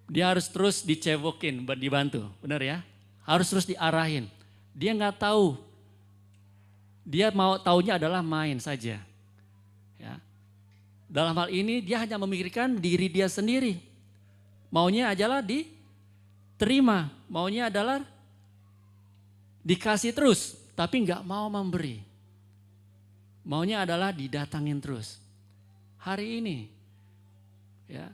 Speaker 5: Dia harus terus dicebokin, dibantu. Benar ya? Harus terus diarahin. Dia gak tahu. Dia mau taunya adalah main saja. Ya. Dalam hal ini dia hanya memikirkan diri dia sendiri. Maunya adalah diterima. Maunya adalah dikasih terus, tapi nggak mau memberi. Maunya adalah didatangin terus. Hari ini, ya,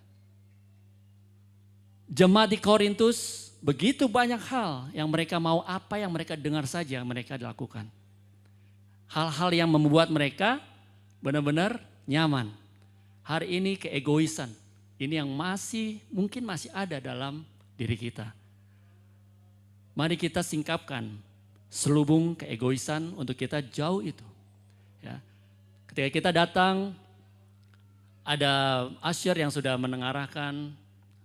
Speaker 5: jemaat di Korintus begitu banyak hal yang mereka mau apa yang mereka dengar saja mereka lakukan. Hal-hal yang membuat mereka benar-benar nyaman. Hari ini keegoisan, ini yang mungkin masih ada dalam diri kita. Mari kita singkapkan selubung keegoisan untuk kita jauh itu. Ya. Ketika kita datang, ada usher yang sudah menengarahkan,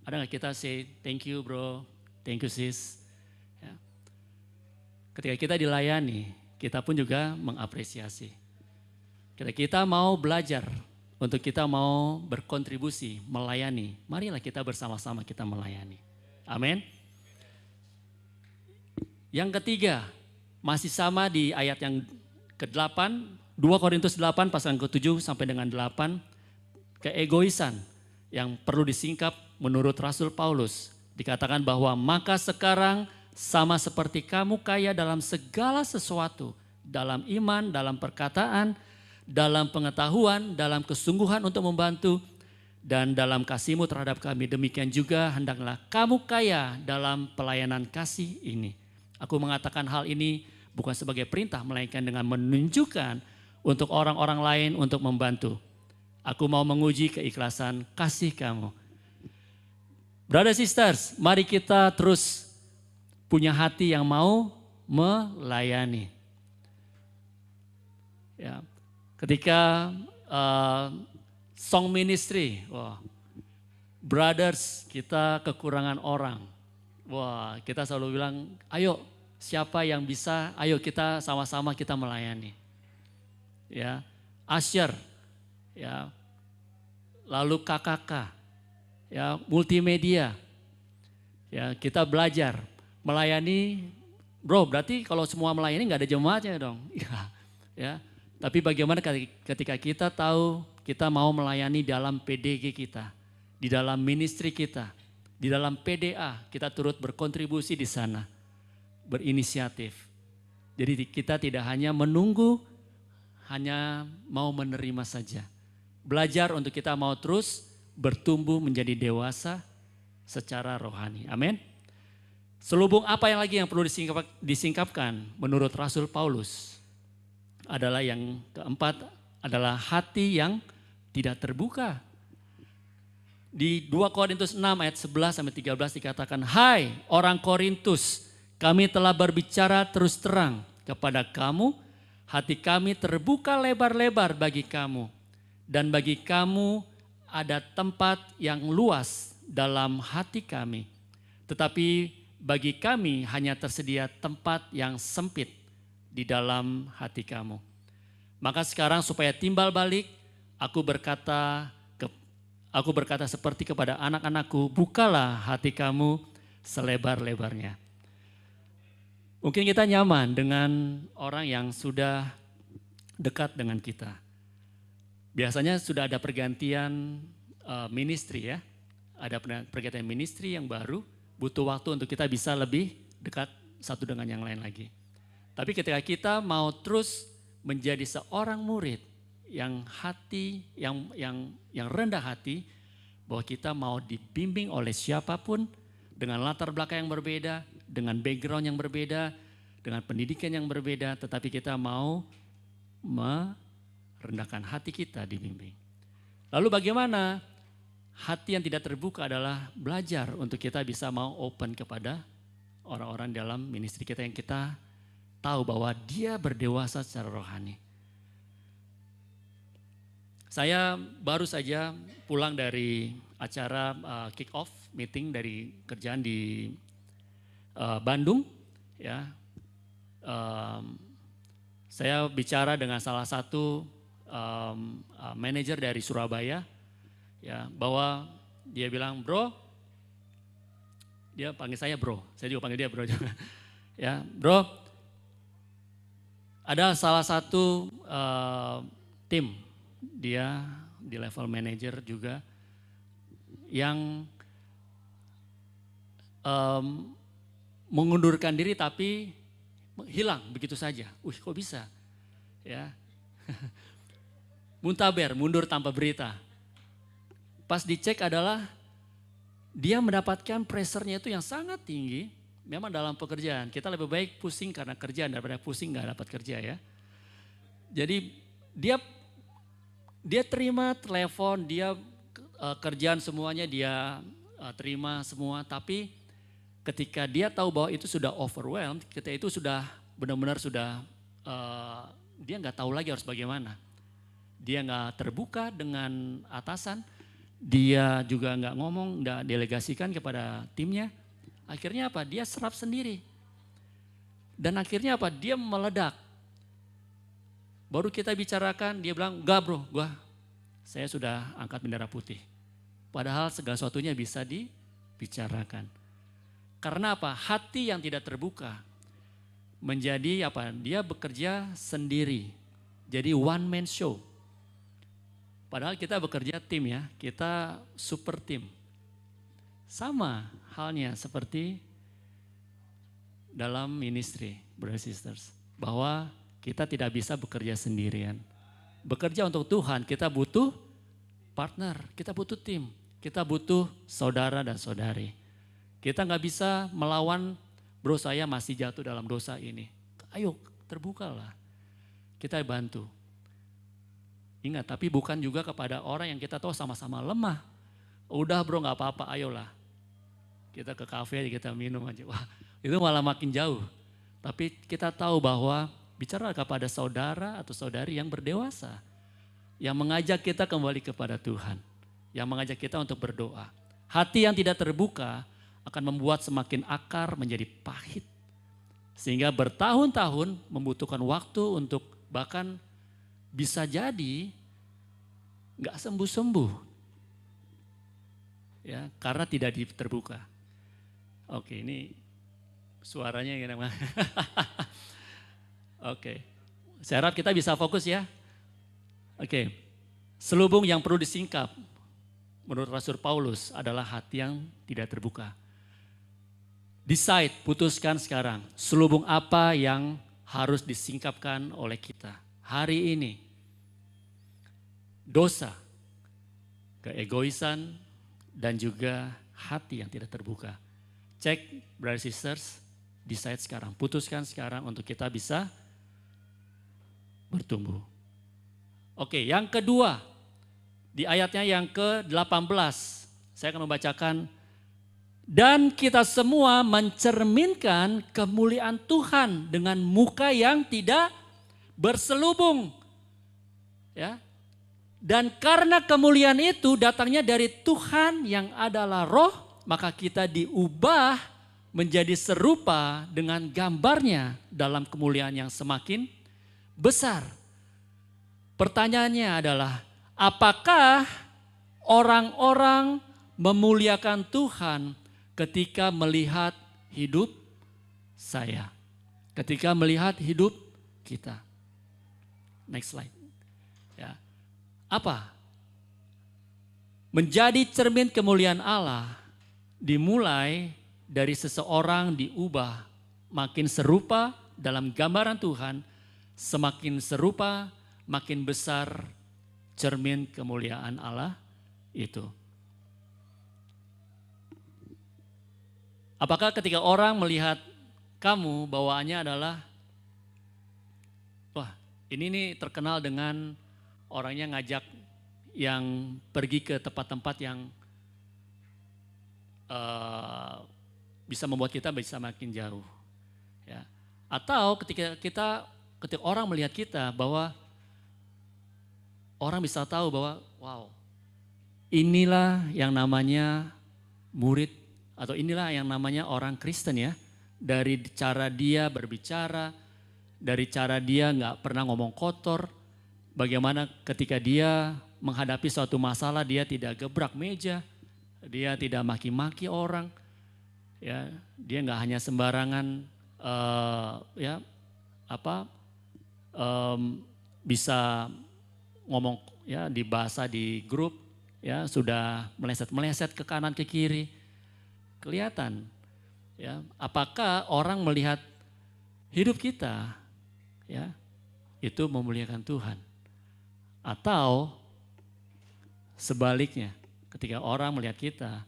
Speaker 5: ada nggak kita say thank you bro, thank you sis. Ya. Ketika kita dilayani, kita pun juga mengapresiasi. Ketika kita mau belajar, untuk kita mau berkontribusi, melayani, marilah kita bersama-sama kita melayani. Amin. Yang ketiga, masih sama di ayat yang ke-8, 2 Korintus 8 pasal ke-7 sampai dengan 8, keegoisan yang perlu disingkap menurut Rasul Paulus. Dikatakan bahwa maka sekarang sama seperti kamu kaya dalam segala sesuatu, dalam iman, dalam perkataan, dalam pengetahuan, dalam kesungguhan untuk membantu, dan dalam kasihmu terhadap kami. Demikian juga hendaklah kamu kaya dalam pelayanan kasih ini. Aku mengatakan hal ini bukan sebagai perintah, melainkan dengan menunjukkan untuk orang-orang lain untuk membantu. Aku mau menguji keikhlasan kasih kamu. Brothers sisters, mari kita terus punya hati yang mau melayani. Ya, ketika song ministry, brothers kita kekurangan orang. Wah, kita selalu bilang, ayo siapa yang bisa, ayo kita sama-sama kita melayani. Ya, usher, ya, lalu KKK, ya, multimedia, ya, kita belajar melayani. Bro, berarti kalau semua melayani nggak ada jemaatnya dong. Ya, tapi bagaimana ketika kita tahu kita mau melayani dalam PDG kita, di dalam ministry kita, di dalam PDA, kita turut berkontribusi di sana, berinisiatif. Jadi kita tidak hanya menunggu, hanya mau menerima saja. Belajar untuk kita mau terus bertumbuh menjadi dewasa secara rohani. Amin. Selubung apa yang lagi yang perlu disingkapkan menurut Rasul Paulus? Adalah yang keempat, adalah hati yang tidak terbuka. Di 2 Korintus 6 ayat 11 sampai 13 dikatakan, hai orang Korintus, kami telah berbicara terus terang kepada kamu, hati kami terbuka lebar-lebar bagi kamu. Dan bagi kamu ada tempat yang luas dalam hati kami. Tetapi bagi kami hanya tersedia tempat yang sempit di dalam hati kamu. Maka sekarang supaya timbal balik, aku berkata seperti kepada anak-anakku, bukalah hati kamu selebar-lebarnya. Mungkin kita nyaman dengan orang yang sudah dekat dengan kita. Biasanya sudah ada pergantian ministry ya. Ada pergantian ministry yang baru, butuh waktu untuk kita bisa lebih dekat satu dengan yang lain lagi. Tapi ketika kita mau terus menjadi seorang murid yang hati, yang rendah hati, bahwa kita mau dibimbing oleh siapapun dengan latar belakang yang berbeda, dengan background yang berbeda, dengan pendidikan yang berbeda, tetapi kita mau merendahkan hati kita dibimbing. Lalu bagaimana? Hati yang tidak terbuka adalah belajar untuk kita bisa mau open kepada orang-orang dalam ministry kita yang kita tahu bahwa dia berdewasa secara rohani. Saya baru saja pulang dari acara kick off meeting dari kerjaan di Bandung. Ya, saya bicara dengan salah satu manajer dari Surabaya. Ya, bahwa dia bilang, bro, dia panggil saya bro, saya juga panggil dia bro juga. Ya, bro, ada salah satu tim, dia di level manager juga, yang mengundurkan diri tapi hilang begitu saja. Kok bisa? Ya, muntaber, mundur tanpa berita. Pas dicek adalah dia mendapatkan pressure-nya itu yang sangat tinggi. Memang dalam pekerjaan kita lebih baik pusing karena kerjaan daripada pusing nggak dapat kerja ya. Jadi dia terima telepon, dia kerjaan semuanya dia terima semua. Tapi ketika dia tahu bahwa itu sudah overwhelmed, ketika itu sudah benar-benar sudah dia nggak tahu lagi harus bagaimana. Dia nggak terbuka dengan atasan. Dia juga nggak ngomong, nggak delegasikan kepada timnya. Akhirnya apa? Dia serap sendiri. Dan akhirnya apa? Dia meledak. Baru kita bicarakan, dia bilang, enggak bro, saya sudah angkat bendera putih. Padahal segala sesuatunya bisa dibicarakan. Karena apa? Hati yang tidak terbuka menjadi apa? Dia bekerja sendiri. Jadi one man show. Padahal kita bekerja tim ya, kita super tim. Sama halnya seperti dalam ministry, brothers sisters. Bahwa kita tidak bisa bekerja sendirian. Bekerja untuk Tuhan, kita butuh partner, kita butuh tim. Kita butuh saudara dan saudari. Kita nggak bisa melawan, bro saya masih jatuh dalam dosa ini. Ayo terbukalah, kita bantu. Ingat, tapi bukan juga kepada orang yang kita tahu sama-sama lemah. Udah bro gak apa-apa, ayolah. Kita ke kafe, kita minum aja. Wah, itu malah makin jauh. Tapi kita tahu bahwa bicara kepada saudara atau saudari yang berdewasa. Yang mengajak kita kembali kepada Tuhan. Yang mengajak kita untuk berdoa. Hati yang tidak terbuka akan membuat semakin akar menjadi pahit. Sehingga bertahun-tahun membutuhkan waktu untuk bahkan bisa jadi nggak sembuh-sembuh, ya karena tidak terbuka. Oke, ini suaranya gimana? Oke, saya harap kita bisa fokus ya. Oke, selubung yang perlu disingkap menurut Rasul Paulus adalah hati yang tidak terbuka. Decide, putuskan sekarang, selubung apa yang harus disingkapkan oleh kita hari ini. Dosa, keegoisan, dan juga hati yang tidak terbuka. Cek, brothers sisters, decide sekarang, putuskan sekarang untuk kita bisa bertumbuh. Oke, yang kedua, di ayatnya yang ke-18, saya akan membacakan. Dan kita semua mencerminkan kemuliaan Tuhan dengan muka yang tidak berselubung. Ya. Dan karena kemuliaan itu datangnya dari Tuhan yang adalah roh, maka kita diubah menjadi serupa dengan gambarnya dalam kemuliaan yang semakin besar. Pertanyaannya adalah, apakah orang-orang memuliakan Tuhan ketika melihat hidup saya? Ketika melihat hidup kita? Next slide. Ya. Apa? Menjadi cermin kemuliaan Allah dimulai dari seseorang diubah makin serupa dalam gambaran Tuhan, semakin serupa makin besar cermin kemuliaan Allah itu. Apakah ketika orang melihat kamu bawaannya adalah, wah ini nih terkenal dengan orangnya ngajak yang pergi ke tempat-tempat yang bisa membuat kita bisa makin jauh. Ya. Atau ketika orang melihat kita bahwa orang bisa tahu bahwa wow inilah yang namanya murid atau inilah yang namanya orang Kristen ya. Dari cara dia berbicara, dari cara dia nggak pernah ngomong kotor, bagaimana ketika dia menghadapi suatu masalah dia tidak gebrak meja, dia tidak maki-maki orang, ya dia nggak hanya sembarangan bisa ngomong ya di bahasa di grup ya sudah meleset ke kanan ke kiri. Kelihatan ya apakah orang melihat hidup kita ya itu memuliakan Tuhan atau sebaliknya ketika orang melihat kita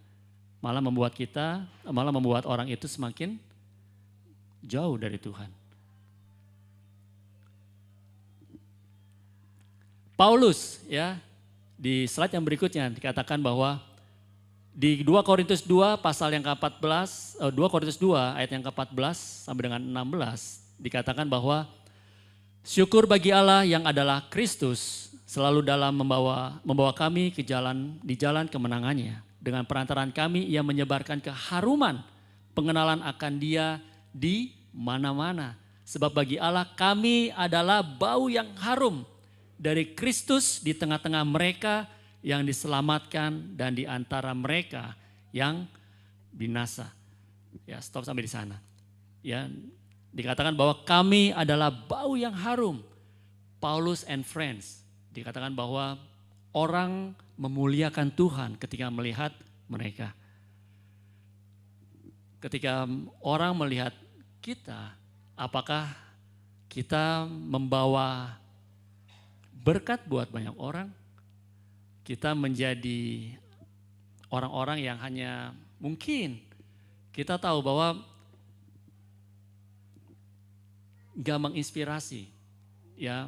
Speaker 5: malah membuat orang itu semakin jauh dari Tuhan. Paulus ya di slide yang berikutnya dikatakan bahwa di 2 Korintus 2 pasal yang ke-14, 2 Korintus 2 ayat yang ke-14 sampai dengan 16 dikatakan bahwa syukur bagi Allah yang adalah Kristus selalu dalam membawa kami di jalan kemenangannya. Dengan perantaraan kami ia menyebarkan keharuman pengenalan akan Dia di mana-mana. Sebab bagi Allah kami adalah bau yang harum dari Kristus di tengah-tengah mereka yang diselamatkan dan di antara mereka yang binasa. Ya, stop sampai di sana. Ya, dikatakan bahwa kami adalah bau yang harum. Paulus and friends. Dikatakan bahwa orang memuliakan Tuhan ketika melihat mereka. Ketika orang melihat kita, apakah kita membawa berkat buat banyak orang? Kita menjadi orang-orang yang hanya mungkin kita tahu bahwa gak menginspirasi. Ya,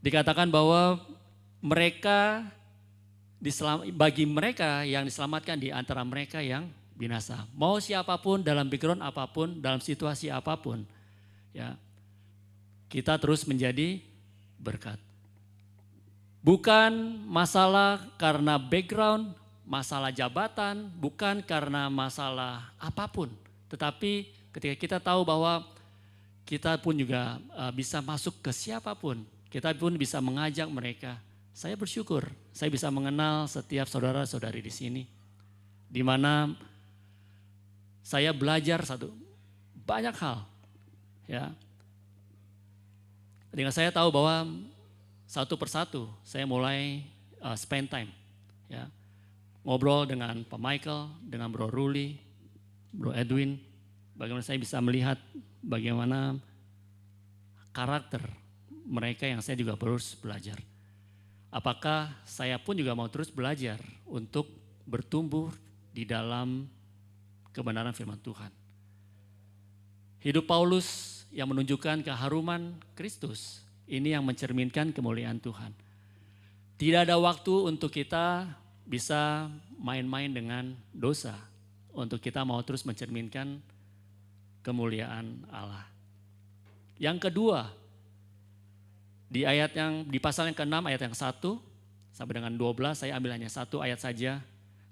Speaker 5: dikatakan bahwa bagi mereka yang diselamatkan di antara mereka yang binasa. Mau siapapun, dalam background apapun, dalam situasi apapun. Ya, kita terus menjadi berkat. Bukan masalah karena background, masalah jabatan, bukan karena masalah apapun. Tetapi ketika kita tahu bahwa kita pun juga bisa masuk ke siapapun. Kita pun bisa mengajak mereka. Saya bersyukur, saya bisa mengenal setiap saudara-saudari di sini. Di mana saya belajar banyak hal. Ya. Dengan saya tahu bahwa satu persatu saya mulai spend time. Ya. Ngobrol dengan Pak Michael, dengan Bro Ruli, Bro Edwin. Bagaimana saya bisa melihat bagaimana karakter mereka yang saya juga terus belajar. Apakah saya pun juga mau terus belajar untuk bertumbuh di dalam kebenaran firman Tuhan. Hidup Paulus yang menunjukkan keharuman Kristus, ini yang mencerminkan kemuliaan Tuhan. Tidak ada waktu untuk kita bisa main-main dengan dosa. Untuk kita mau terus mencerminkan kemuliaan Allah. Yang kedua, di pasal yang ke-6 ayat yang 1 sampai dengan 12, saya ambil hanya satu ayat saja.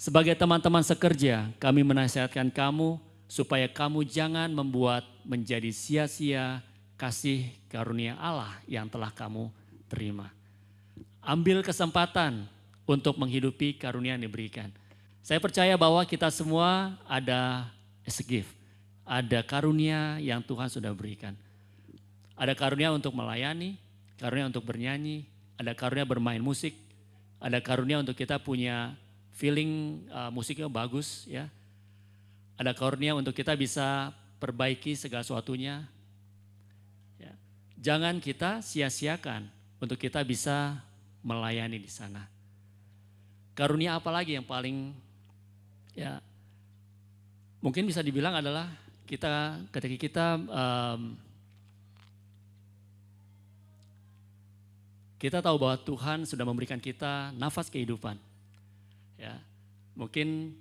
Speaker 5: Sebagai teman-teman sekerja, kami menasihatkan kamu supaya kamu jangan membuat menjadi sia-sia kasih karunia Allah yang telah kamu terima. Ambil kesempatan untuk menghidupi karunia yang diberikan. Saya percaya bahwa kita semua ada as a gift. Ada karunia yang Tuhan sudah berikan. Ada karunia untuk melayani, karunia untuk bernyanyi, ada karunia bermain musik, ada karunia untuk kita punya feeling musiknya bagus ya. Ada karunia untuk kita bisa perbaiki segala sesuatunya. Ya. Jangan kita sia-siakan untuk kita bisa melayani di sana. Karunia apa lagi yang paling ya mungkin bisa dibilang adalah kita ketika kita tahu bahwa Tuhan sudah memberikan kita nafas kehidupan. Ya, mungkin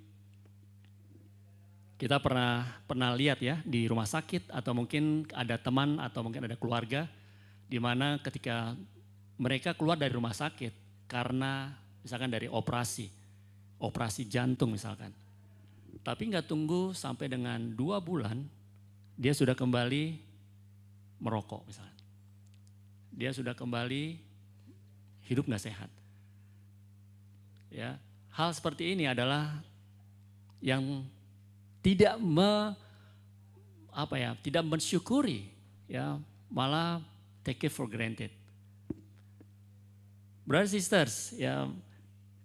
Speaker 5: kita pernah lihat ya di rumah sakit atau mungkin ada teman atau mungkin ada keluarga di mana ketika mereka keluar dari rumah sakit karena misalkan dari operasi jantung misalkan. Tapi nggak tunggu sampai dengan 2 bulan dia sudah kembali merokok misalkan. Dia sudah kembali hidup nggak sehat. Ya, hal seperti ini adalah yang tidak tidak mensyukuri ya, malah take it for granted. Brothers sisters, ya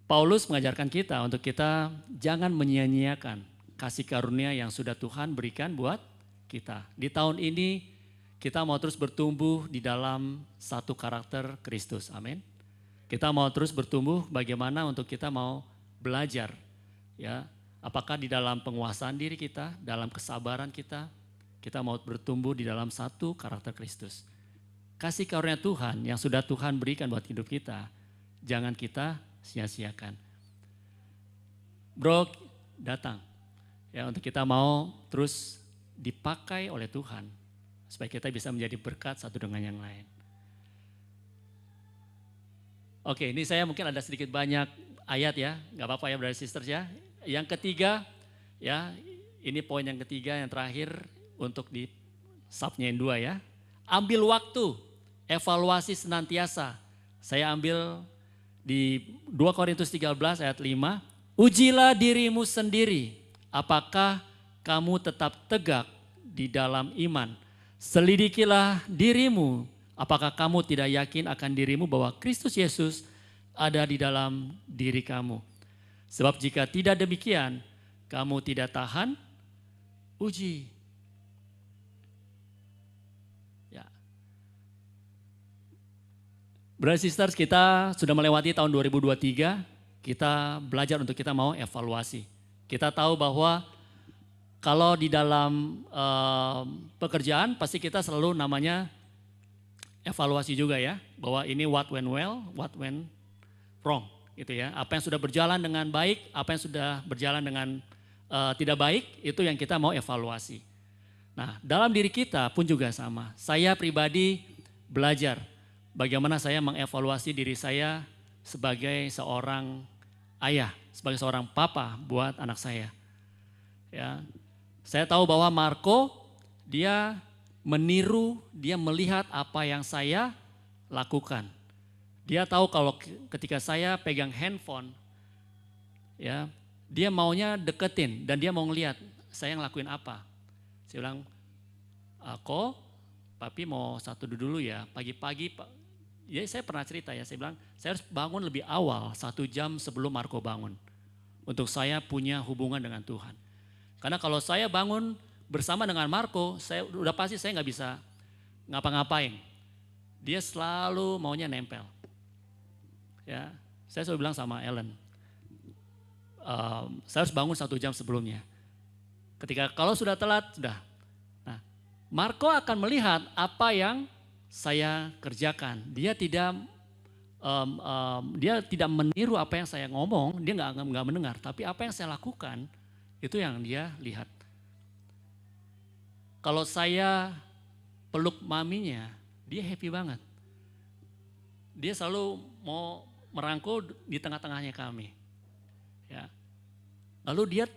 Speaker 5: Paulus mengajarkan kita untuk kita jangan menyia-nyiakan kasih karunia yang sudah Tuhan berikan buat kita. Di tahun ini kita mau terus bertumbuh di dalam satu karakter Kristus. Amin. Kita mau terus bertumbuh bagaimana untuk kita mau belajar ya. Apakah di dalam penguasaan diri kita, dalam kesabaran kita mau bertumbuh di dalam satu karakter Kristus. Kasih karunia Tuhan yang sudah Tuhan berikan buat hidup kita, jangan kita sia-siakan. Bro, datang ya untuk kita mau terus dipakai oleh Tuhan supaya kita bisa menjadi berkat satu dengan yang lain. Oke, ini saya mungkin ada sedikit banyak ayat ya, nggak apa-apa ya brothers sisters ya. Yang ketiga, ya ini poin yang ketiga yang terakhir untuk di subnya yang 2 ya. Ambil waktu, evaluasi senantiasa. Saya ambil di 2 Korintus 13 ayat 5. Ujilah dirimu sendiri, apakah kamu tetap tegak di dalam iman. Selidikilah dirimu, apakah kamu tidak yakin akan dirimu bahwa Kristus Yesus ada di dalam diri kamu. Sebab jika tidak demikian, kamu tidak tahan uji. Ya. Brothers sisters, kita sudah melewati tahun 2023, kita belajar untuk kita mau evaluasi. Kita tahu bahwa kalau di dalam pekerjaan pasti kita selalu namanya evaluasi juga ya. Bahwa ini what went well, what went wrong. Gitu ya, apa yang sudah berjalan dengan baik, apa yang sudah berjalan dengan tidak baik, itu yang kita mau evaluasi. Nah, dalam diri kita pun juga sama. Saya pribadi belajar bagaimana saya mengevaluasi diri saya sebagai seorang ayah, sebagai seorang papa buat anak saya. Ya, saya tahu bahwa Marco dia meniru, dia melihat apa yang saya lakukan. Dia tahu kalau ketika saya pegang handphone, ya dia maunya deketin dan dia mau ngelihat saya ngelakuin apa. Saya bilang, papi mau satu dulu ya, pagi-pagi. Ya saya pernah cerita ya, saya bilang saya harus bangun lebih awal 1 jam sebelum Marco bangun. Untuk saya punya hubungan dengan Tuhan. Karena kalau saya bangun bersama dengan Marco, udah pasti saya nggak bisa ngapa-ngapain. Dia selalu maunya nempel. Ya, saya selalu bilang sama Ellen, saya harus bangun 1 jam sebelumnya. Ketika kalau sudah telat, sudah. Nah, Marco akan melihat apa yang saya kerjakan. Dia tidak meniru apa yang saya ngomong, dia nggak mendengar. Tapi apa yang saya lakukan, itu yang dia lihat. Kalau saya peluk maminya, dia happy banget. Dia selalu mau merangkul di tengah-tengahnya kami. Ya. Lalu dia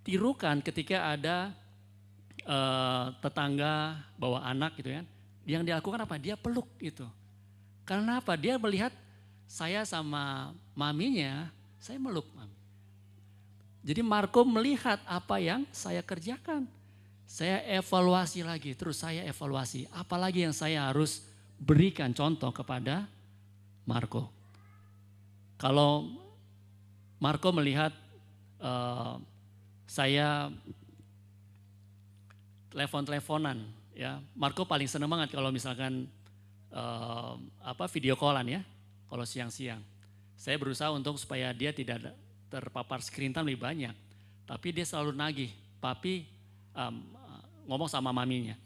Speaker 5: tirukan ketika ada tetangga bawa anak gitu kan. Yang dia lakukan apa? Dia peluk itu. Karena apa? Dia melihat saya sama maminya, saya meluk mami. Jadi Marco melihat apa yang saya kerjakan. Saya evaluasi lagi, terus saya evaluasi. Apalagi yang saya harus berikan contoh kepada Marco. Kalau Marco melihat saya telepon-teleponan, ya, Marco paling senang banget kalau misalkan video callan ya, kalau siang-siang. Saya berusaha untuk supaya dia tidak terpapar screen time lebih banyak, tapi dia selalu nagih, papi ngomong sama maminya,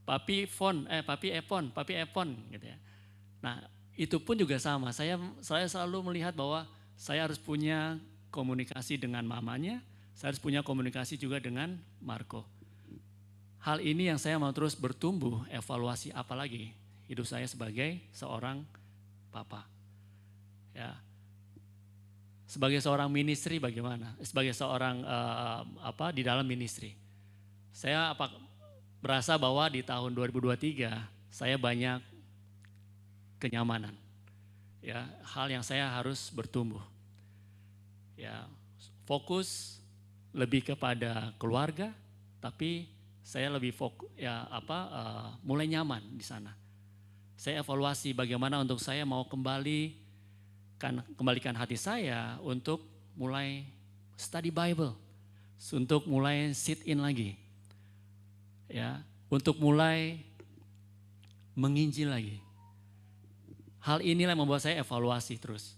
Speaker 5: papi iPhone gitu ya. Nah itu pun juga sama, saya selalu melihat bahwa saya harus punya komunikasi dengan mamanya, saya harus punya komunikasi juga dengan Marco. Hal ini yang saya mau terus bertumbuh, evaluasi apalagi hidup saya sebagai seorang papa. Ya. Sebagai seorang ministry bagaimana? Sebagai seorang di dalam ministry. Saya berasa bahwa di tahun 2023 saya banyak kenyamanan. Ya, hal yang saya harus bertumbuh. Ya, fokus lebih kepada keluarga, tapi saya lebih fokus mulai nyaman di sana. Saya evaluasi bagaimana untuk saya mau kembalikan hati saya untuk mulai study Bible, untuk mulai sit in lagi, ya, untuk mulai menginjil lagi. Hal inilah yang membuat saya evaluasi terus,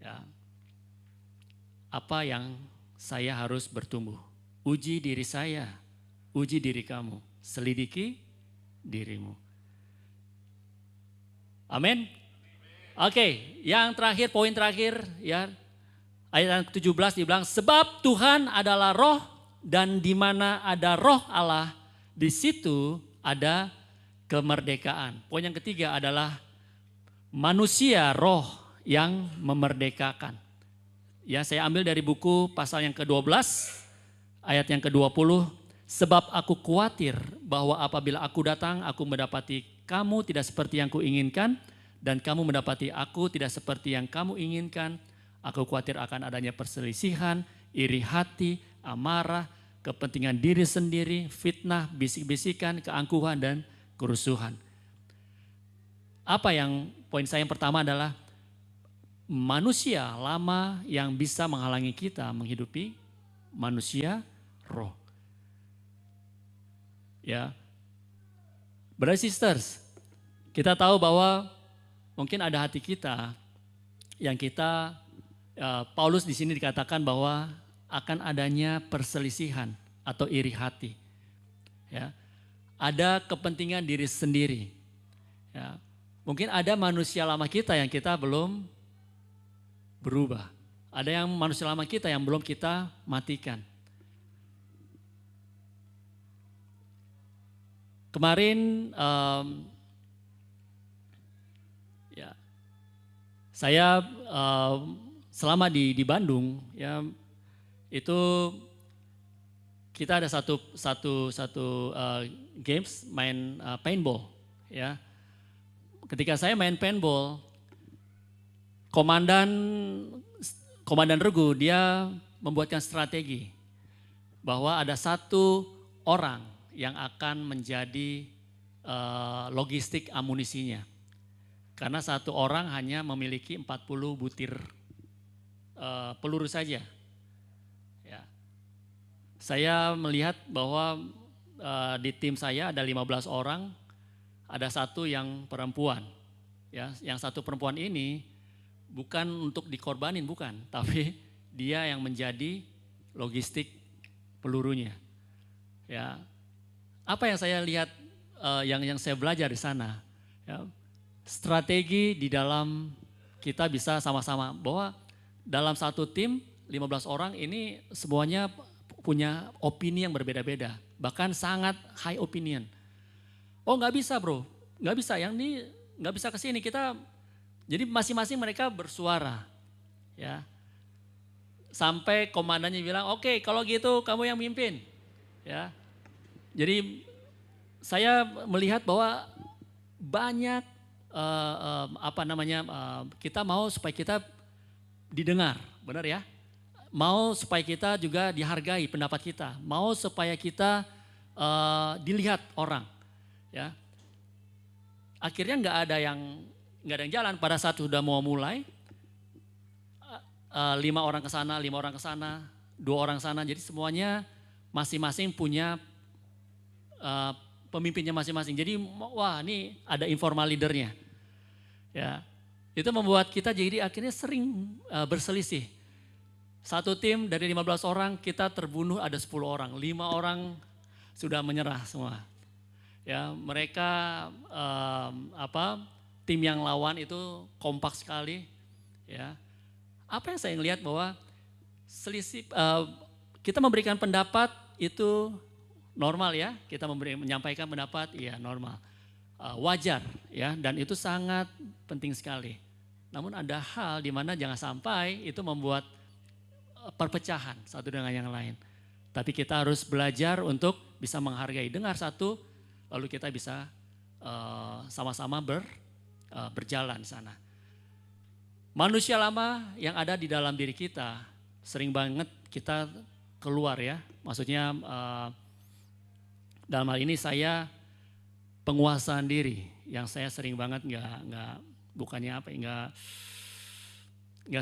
Speaker 5: ya. Apa yang saya harus bertumbuh? Uji diri saya, uji diri kamu, selidiki dirimu. Amin. Oke, yang terakhir, poin terakhir ya. Ayat 17 dibilang, sebab Tuhan adalah roh dan di mana ada roh Allah, di situ ada kemerdekaan. Poin yang ketiga adalah manusia roh yang memerdekakan. Ya, saya ambil dari buku pasal yang ke-12, ayat yang ke-20. Sebab aku khawatir bahwa apabila aku datang, aku mendapati kamu tidak seperti yang kuinginkan, dan kamu mendapati aku tidak seperti yang kamu inginkan. Aku khawatir akan adanya perselisihan, iri hati, amarah, kepentingan diri sendiri, fitnah, bisik-bisikan, keangkuhan, dan kerusuhan. Poin saya yang pertama adalah manusia lama yang bisa menghalangi kita menghidupi manusia roh. Ya, brothers sisters, kita tahu bahwa mungkin ada hati kita yang Paulus di sini dikatakan bahwa akan adanya perselisihan atau iri hati. Ya, ada kepentingan diri sendiri. Ya, mungkin ada manusia lama kita yang kita belum berubah. Ada yang manusia lama kita yang belum kita matikan. Kemarin saya selama di Bandung ya, itu kita ada satu games main paintball ya. Ketika saya main paintball, Komandan Regu dia membuatkan strategi bahwa ada satu orang yang akan menjadi logistik amunisinya. Karena satu orang hanya memiliki 40 butir peluru saja. Ya. Saya melihat bahwa di tim saya ada 15 orang, ada satu yang perempuan. Ya, yang satu perempuan ini bukan untuk dikorbanin, bukan, tapi dia yang menjadi logistik pelurunya. Ya, apa yang saya lihat, yang saya belajar di sana, ya, strategi di dalam kita bisa sama-sama bahwa dalam satu tim 15 orang ini semuanya punya opini yang berbeda-beda, bahkan sangat high opinion. Oh nggak bisa bro, nggak bisa, yang ini nggak bisa kesini, kita jadi masing-masing mereka bersuara, ya. Sampai komandannya bilang, oke, kalau gitu kamu yang mimpin, ya. Jadi saya melihat bahwa banyak kita mau supaya kita didengar, benar ya? Mau supaya kita juga dihargai pendapat kita, mau supaya kita dilihat orang, ya. akhirnya nggak ada yang jalan. Pada saat sudah mau mulai, 5 orang ke sana, 5 orang ke sana, 2 orang ke sana. Jadi semuanya masing-masing punya pemimpinnya masing-masing. Jadi wah ini ada informal leadernya. Ya, itu membuat kita jadi akhirnya sering berselisih. Satu tim dari 15 orang kita terbunuh ada 10 orang, 5 orang sudah menyerah semua. Ya, mereka tim yang lawan itu kompak sekali. Ya, apa yang saya lihat bahwa selisih kita memberikan pendapat itu normal ya, kita menyampaikan pendapat ya normal, wajar ya, dan itu sangat penting sekali. Namun ada hal di mana jangan sampai itu membuat perpecahan satu dengan yang lain. Tapi kita harus belajar untuk bisa menghargai, dengar satu, lalu kita bisa sama-sama berjalan sana. Manusia lama yang ada di dalam diri kita sering banget kita keluar ya. Maksudnya dalam hal ini saya penguasaan diri yang saya sering banget nggak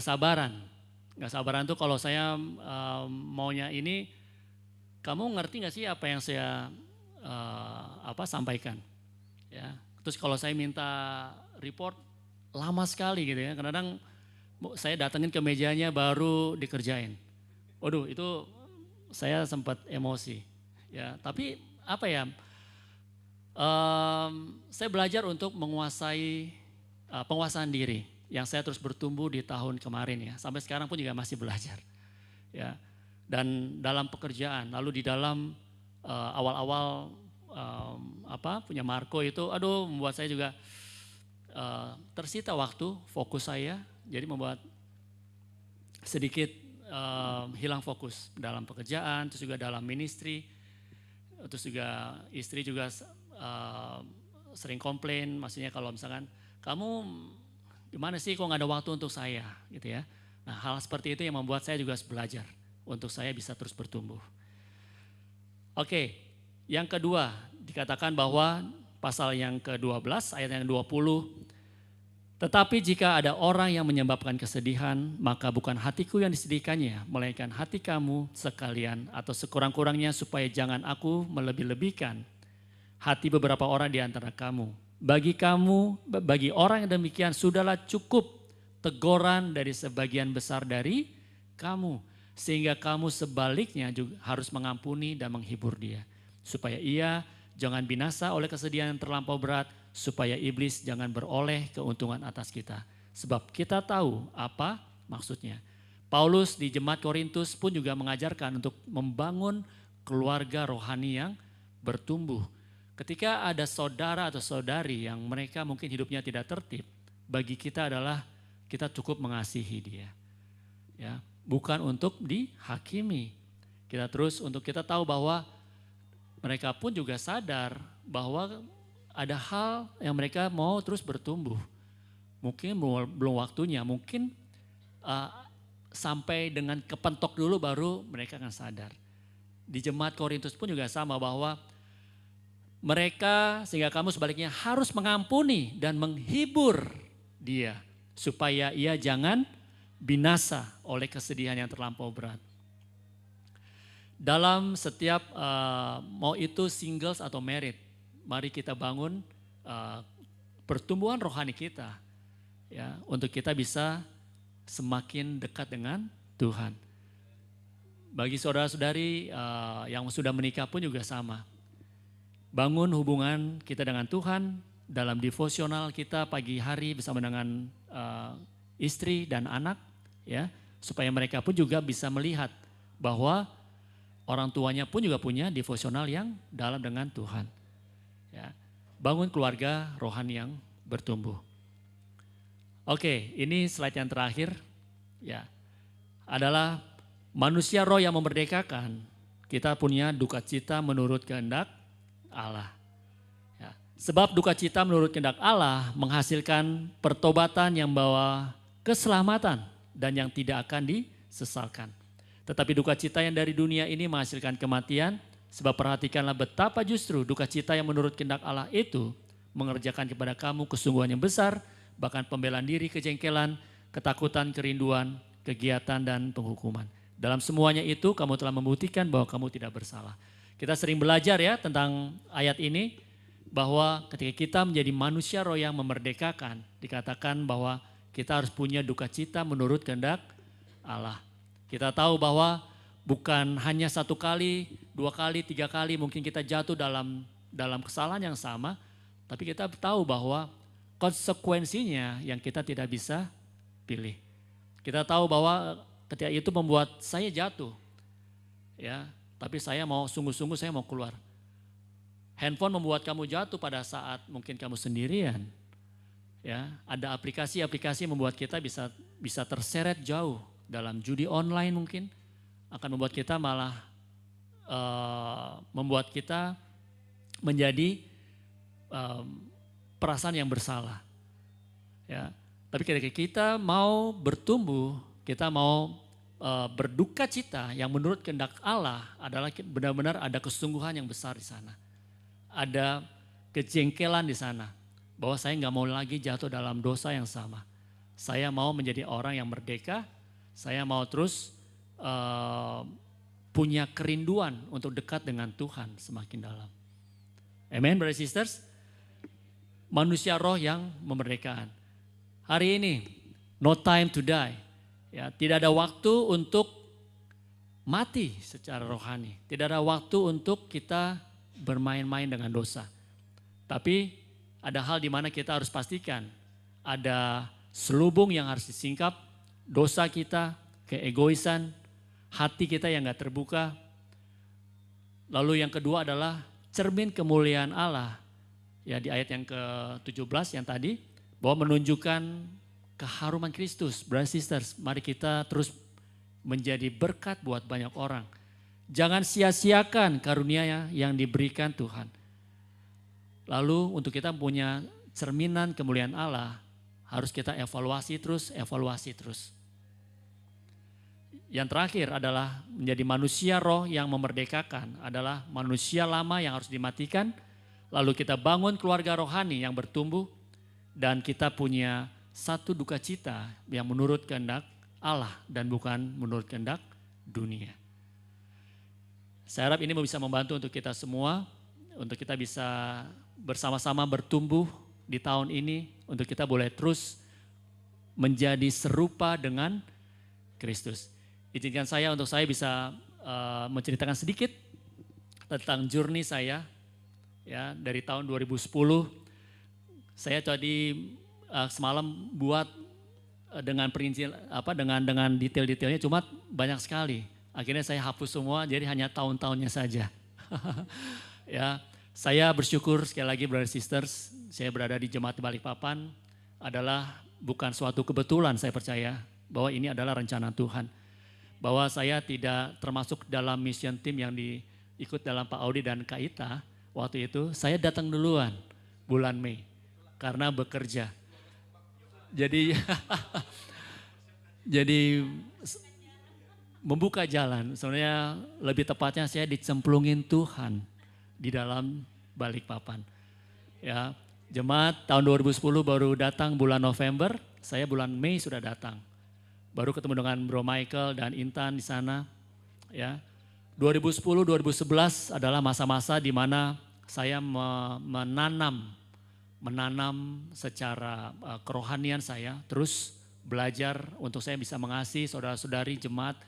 Speaker 5: sabaran. Nggak sabaran tuh kalau saya maunya ini, kamu ngerti nggak sih apa yang saya sampaikan? Ya. Terus kalau saya minta report lama sekali gitu ya. Kadang-kadang saya datengin ke mejanya baru dikerjain. Waduh, itu saya sempat emosi. Ya, tapi apa ya? Saya belajar untuk menguasai penguasaan diri yang saya terus bertumbuh di tahun kemarin ya. Sampai sekarang pun juga masih belajar. Ya. Dan dalam pekerjaan, lalu di dalam awal-awal punya Marco itu, membuat saya juga tersita waktu, fokus saya, jadi membuat sedikit hilang fokus dalam pekerjaan, terus juga dalam ministry, terus juga istri juga sering komplain, maksudnya kalau misalkan kamu gimana sih kok nggak ada waktu untuk saya, gitu ya. Nah hal seperti itu yang membuat saya juga harus belajar untuk saya bisa terus bertumbuh. Oke, yang kedua dikatakan bahwa pasal yang ke-12 ayat yang 20. Tetapi jika ada orang yang menyebabkan kesedihan, maka bukan hatiku yang disedihkannya, melainkan hati kamu sekalian, atau sekurang-kurangnya supaya jangan aku melebih-lebihkan hati beberapa orang di antara kamu. Bagi orang yang demikian sudahlah cukup teguran dari sebagian besar dari kamu, sehingga kamu sebaliknya juga harus mengampuni dan menghibur dia, supaya ia jangan binasa oleh kesedihan yang terlampau berat, supaya iblis jangan beroleh keuntungan atas kita. Sebab kita tahu apa maksudnya. Paulus di jemaat Korintus pun juga mengajarkan untuk membangun keluarga rohani yang bertumbuh. Ketika ada saudara atau saudari yang mereka mungkin hidupnya tidak tertib, bagi kita adalah kita cukup mengasihi dia. Ya, bukan untuk dihakimi. Kita terus untuk kita tahu bahwa mereka pun juga sadar bahwa ada hal yang mereka mau terus bertumbuh. Mungkin belum waktunya, mungkin sampai dengan kepentok dulu baru mereka akan sadar. Di jemaat Korintus pun juga sama bahwa mereka sehingga kamu sebaliknya harus mengampuni dan menghibur dia. Supaya ia jangan binasa oleh kesedihan yang terlampau berat. Dalam setiap mau itu singles atau married, mari kita bangun pertumbuhan rohani kita ya untuk kita bisa semakin dekat dengan Tuhan. Bagi saudara-saudari yang sudah menikah pun juga sama. Bangun hubungan kita dengan Tuhan dalam devosional kita pagi hari bersama dengan istri dan anak ya, supaya mereka pun juga bisa melihat bahwa orang tuanya pun juga punya devosional yang dalam dengan Tuhan. Ya, bangun keluarga rohani yang bertumbuh. Oke, ini slide yang terakhir. Ya, adalah manusia roh yang memerdekakan. Kita punya duka cita menurut kehendak Allah. Ya, sebab duka cita menurut kehendak Allah menghasilkan pertobatan yang bawa keselamatan dan yang tidak akan disesalkan. Tetapi duka cita yang dari dunia ini menghasilkan kematian, sebab perhatikanlah betapa justru duka cita yang menurut kehendak Allah itu mengerjakan kepada kamu kesungguhan yang besar, bahkan pembelaan diri, kejengkelan, ketakutan, kerinduan, kegiatan, dan penghukuman. Dalam semuanya itu kamu telah membuktikan bahwa kamu tidak bersalah. Kita sering belajar ya tentang ayat ini, bahwa ketika kita menjadi manusia roh yang memerdekakan, dikatakan bahwa kita harus punya duka cita menurut kehendak Allah. Kita tahu bahwa bukan hanya 1 kali, 2 kali, 3 kali mungkin kita jatuh dalam kesalahan yang sama, tapi kita tahu bahwa konsekuensinya yang kita tidak bisa pilih. Kita tahu bahwa ketika itu membuat saya jatuh, ya, tapi saya mau sungguh-sungguh saya mau keluar. Handphone membuat kamu jatuh pada saat mungkin kamu sendirian. Ya, ada aplikasi-aplikasi membuat kita bisa terseret jauh dalam judi online mungkin, akan membuat kita malah membuat kita menjadi perasaan yang bersalah. Ya, tapi ketika kita mau bertumbuh, kita mau berduka cita yang menurut kehendak Allah adalah benar-benar ada kesungguhan yang besar di sana. Ada kejengkelan di sana, bahwa saya nggak mau lagi jatuh dalam dosa yang sama. Saya mau menjadi orang yang merdeka, saya mau terus punya kerinduan untuk dekat dengan Tuhan semakin dalam. Amen, brothers and sisters. Manusia roh yang memerdekakan. Hari ini, no time to die. Ya, tidak ada waktu untuk mati secara rohani. Tidak ada waktu untuk kita bermain-main dengan dosa. Tapi ada hal di mana kita harus pastikan ada selubung yang harus disingkap, dosa kita, keegoisan, hati kita yang gak terbuka. Lalu yang kedua adalah cermin kemuliaan Allah. Ya, di ayat yang ke-17 yang tadi, bahwa menunjukkan keharuman Kristus. Brothers and sisters, mari kita terus menjadi berkat buat banyak orang. Jangan sia-siakan karunia yang diberikan Tuhan. Lalu untuk kita punya cerminan kemuliaan Allah, harus kita evaluasi terus. Yang terakhir adalah menjadi manusia roh yang memerdekakan, adalah manusia lama yang harus dimatikan. Lalu kita bangun keluarga rohani yang bertumbuh, dan kita punya satu duka cita yang menurut kehendak Allah dan bukan menurut kehendak dunia. Saya harap ini bisa membantu untuk kita semua, untuk kita bisa bersama-sama bertumbuh di tahun ini, untuk kita boleh terus menjadi serupa dengan Kristus. Izinkan saya untuk saya bisa menceritakan sedikit tentang journey saya, ya, dari tahun 2010. Saya tadi semalam buat dengan perincian dengan detail-detailnya, cuma banyak sekali. Akhirnya saya hapus semua, jadi hanya tahun-tahunnya saja. Ya, saya bersyukur sekali lagi, brothers sisters, saya berada di Jemaat di Balikpapan adalah bukan suatu kebetulan. Saya percaya bahwa ini adalah rencana Tuhan. Bahwa saya tidak termasuk dalam mission team yang diikut dalam Pak Audi dan Kak Ita. Waktu itu saya datang duluan bulan Mei karena bekerja. Jadi membuka jalan, sebenarnya lebih tepatnya saya dicemplungin Tuhan di dalam Balikpapan. Ya, jemaat tahun 2010 baru datang bulan November, saya bulan Mei sudah datang. Baru ketemu dengan Bro Michael dan Intan di sana. Ya, 2010-2011 adalah masa-masa di mana saya menanam secara kerohanian saya, terus belajar untuk saya bisa mengasihi saudara-saudari jemaat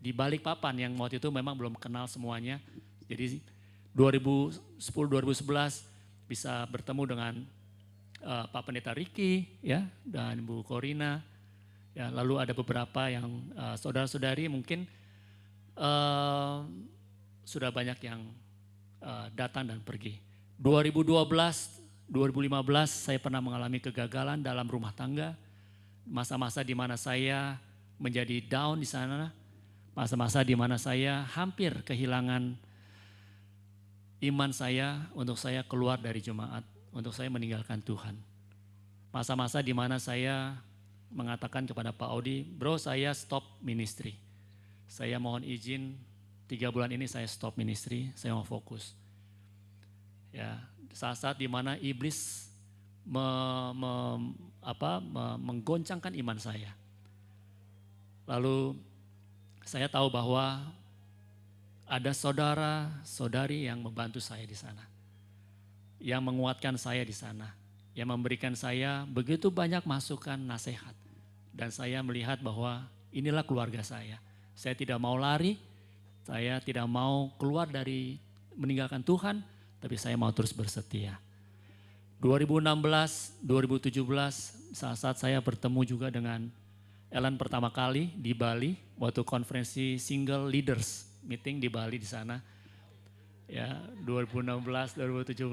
Speaker 5: di Balikpapan yang waktu itu memang belum kenal semuanya. Jadi 2010-2011 bisa bertemu dengan Pak Pendeta Ricky, ya, dan Bu Corina. Ya, lalu ada beberapa yang saudara-saudari mungkin sudah banyak yang datang dan pergi. 2012-2015 saya pernah mengalami kegagalan dalam rumah tangga. Masa-masa di mana saya menjadi down di sana. Masa-masa di mana saya hampir kehilangan iman saya untuk saya keluar dari jemaat, untuk saya meninggalkan Tuhan. Masa-masa di mana saya mengatakan kepada Pak Audi, bro saya stop ministry. Saya mohon izin 3 bulan ini saya stop ministry, saya mau fokus. Ya, saat-saat di mana iblis menggoncangkan iman saya. Lalu saya tahu bahwa ada saudara-saudari yang membantu saya di sana, yang menguatkan saya di sana, yang memberikan saya begitu banyak masukan, nasihat. Dan saya melihat bahwa inilah keluarga saya. Saya tidak mau lari, saya tidak mau keluar dari meninggalkan Tuhan, tapi saya mau terus bersetia. 2016, 2017 saat saya bertemu juga dengan Ellen pertama kali di Bali, waktu konferensi Single Leaders meeting di Bali di sana. Ya, 2016, 2017,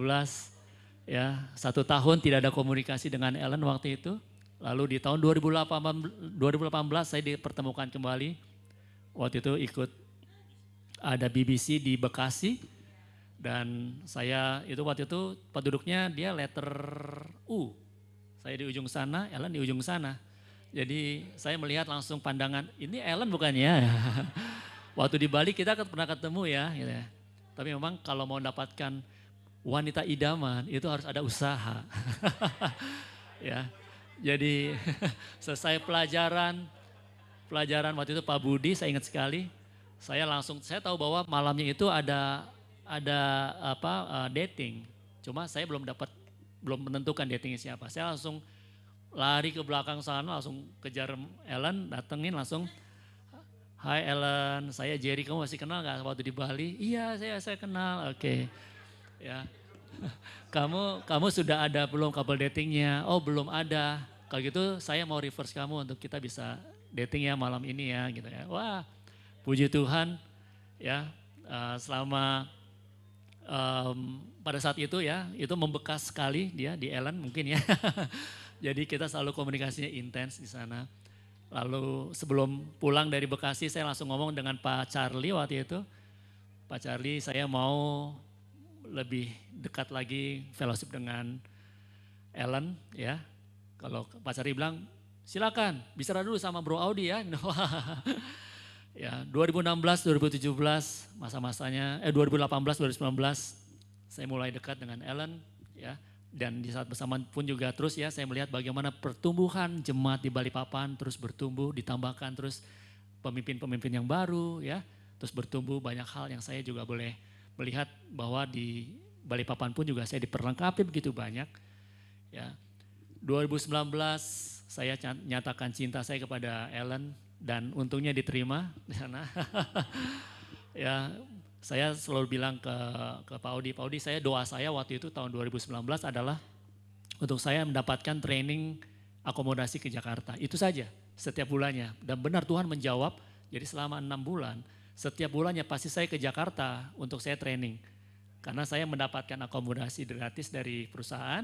Speaker 5: ya 1 tahun tidak ada komunikasi dengan Ellen waktu itu. Lalu di tahun 2018 saya dipertemukan kembali. Waktu itu ikut ada BBC di Bekasi. Dan saya itu waktu itu penduduknya dia letter U. Saya di ujung sana, Ellen di ujung sana. Jadi saya melihat langsung pandangan, ini Ellen bukan ya? Waktu di Bali kita pernah ketemu ya. Gitu ya. Tapi memang kalau mau mendapatkan wanita idaman itu harus ada usaha. Ya. Jadi selesai pelajaran waktu itu Pak Budi, saya ingat sekali. Saya tahu bahwa malamnya itu ada dating. Cuma saya belum menentukan datingnya siapa. Saya langsung lari ke belakang sana, langsung kejar Ellen, datengin langsung. Hai Ellen, saya Jerry, kamu masih kenal gak waktu di Bali? Iya, saya kenal. Oke. Ya. Kamu sudah ada belum couple datingnya? Oh, belum ada. Kalau gitu saya mau reverse kamu untuk kita bisa dating ya malam ini ya gitu ya. Wah, puji Tuhan ya. Selama pada saat itu ya, itu membekas sekali dia di Ellen mungkin ya. Jadi kita selalu komunikasinya intens di sana. Lalu sebelum pulang dari Bekasi saya langsung ngomong dengan Pak Charlie waktu itu. Pak Charlie, saya mau lebih dekat lagi fellowship dengan Ellen ya. Kalau Pak Charlie bilang silakan bicara dulu sama Bro Audi ya. Ya, 2016, 2017 masa-masanya 2018, 2019 saya mulai dekat dengan Ellen ya. Dan di saat bersamaan pun juga terus ya saya melihat bagaimana pertumbuhan jemaat di Balikpapan terus bertumbuh, ditambahkan terus pemimpin-pemimpin yang baru ya. Terus bertumbuh banyak hal yang saya juga boleh melihat bahwa di Balikpapan pun juga saya diperlengkapi begitu banyak. Ya. 2019 saya nyatakan cinta saya kepada Ellen dan untungnya diterima di sana. Ya, saya selalu bilang ke Pak Audi, saya doa saya waktu itu tahun 2019 adalah untuk saya mendapatkan training akomodasi ke Jakarta. Itu saja setiap bulannya. Dan benar Tuhan menjawab, jadi selama 6 bulan setiap bulannya pasti saya ke Jakarta untuk saya training. Karena saya mendapatkan akomodasi gratis dari perusahaan,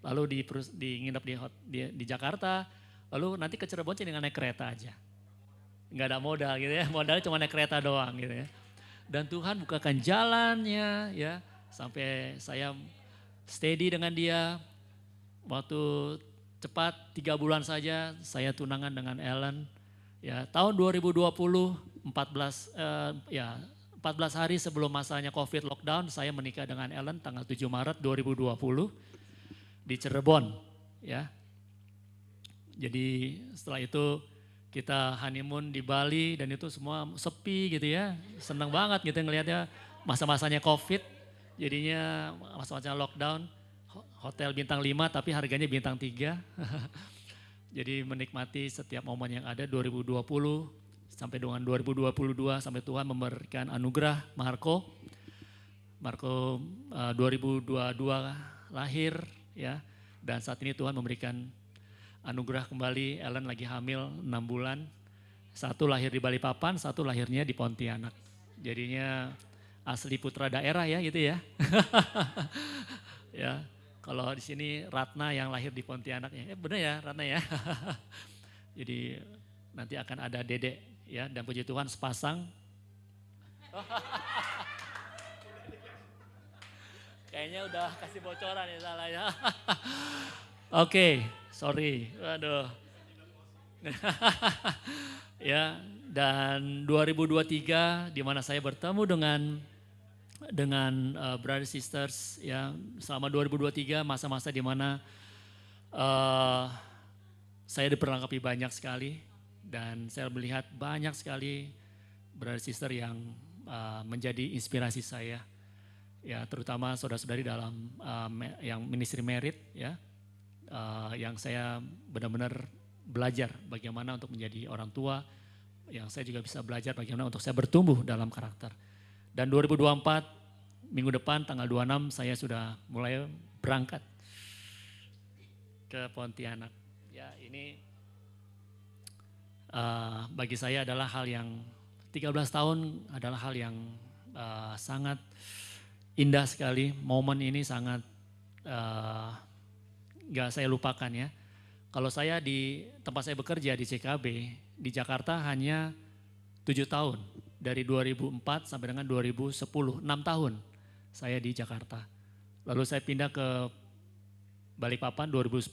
Speaker 5: lalu nginep di Jakarta, lalu nanti ke Cirebon dengan naik kereta aja. Nggak ada modal gitu ya, modalnya cuma naik kereta doang gitu ya. Dan Tuhan bukakan jalannya ya, sampai saya steady dengan dia. Waktu cepat 3 bulan saja saya tunangan dengan Ellen. Ya, tahun 2020 14 hari sebelum masanya Covid lockdown, saya menikah dengan Ellen tanggal 7 Maret 2020 di Cirebon ya. Jadi setelah itu kita honeymoon di Bali dan itu semua sepi gitu ya. Senang banget gitu ngelihatnya masa-masanya Covid. Jadinya masa-masanya lockdown, hotel bintang 5 tapi harganya bintang 3. Jadi menikmati setiap momen yang ada 2020 sampai dengan 2022 sampai Tuhan memberikan anugerah Marco 2022 lahir ya. Dan saat ini Tuhan memberikan anugerah kembali, Ellen lagi hamil 6 bulan. Satu lahir di Balikpapan, satu lahirnya di Pontianak. Jadinya asli putra daerah ya gitu ya. Ya, kalau di sini Ratna yang lahir di Pontianak ya. Benar ya Ratna ya. Jadi nanti akan ada dedek ya, dan puji Tuhan sepasang. Kayaknya udah kasih bocoran ya salah ya. Oke, sorry. Waduh. Ya, dan 2023 di mana saya bertemu dengan brother sisters ya, selama 2023 masa-masa di mana Eh, saya diperlengkapi banyak sekali dan saya melihat banyak sekali brother sister yang menjadi inspirasi saya. Ya, terutama saudara-saudari dalam yang ministry merit ya. Yang saya benar-benar belajar bagaimana untuk menjadi orang tua, yang saya juga bisa belajar bagaimana untuk saya bertumbuh dalam karakter. Dan 2024 minggu depan tanggal 26 saya sudah mulai berangkat ke Pontianak. Ya, ini bagi saya adalah hal yang 13 tahun adalah hal yang sangat indah sekali. Momen ini sangat gak saya lupakan ya. Kalau saya di tempat saya bekerja di CKB di Jakarta hanya 7 tahun. Dari 2004 sampai dengan 2010, 6 tahun saya di Jakarta. Lalu saya pindah ke Balikpapan 2010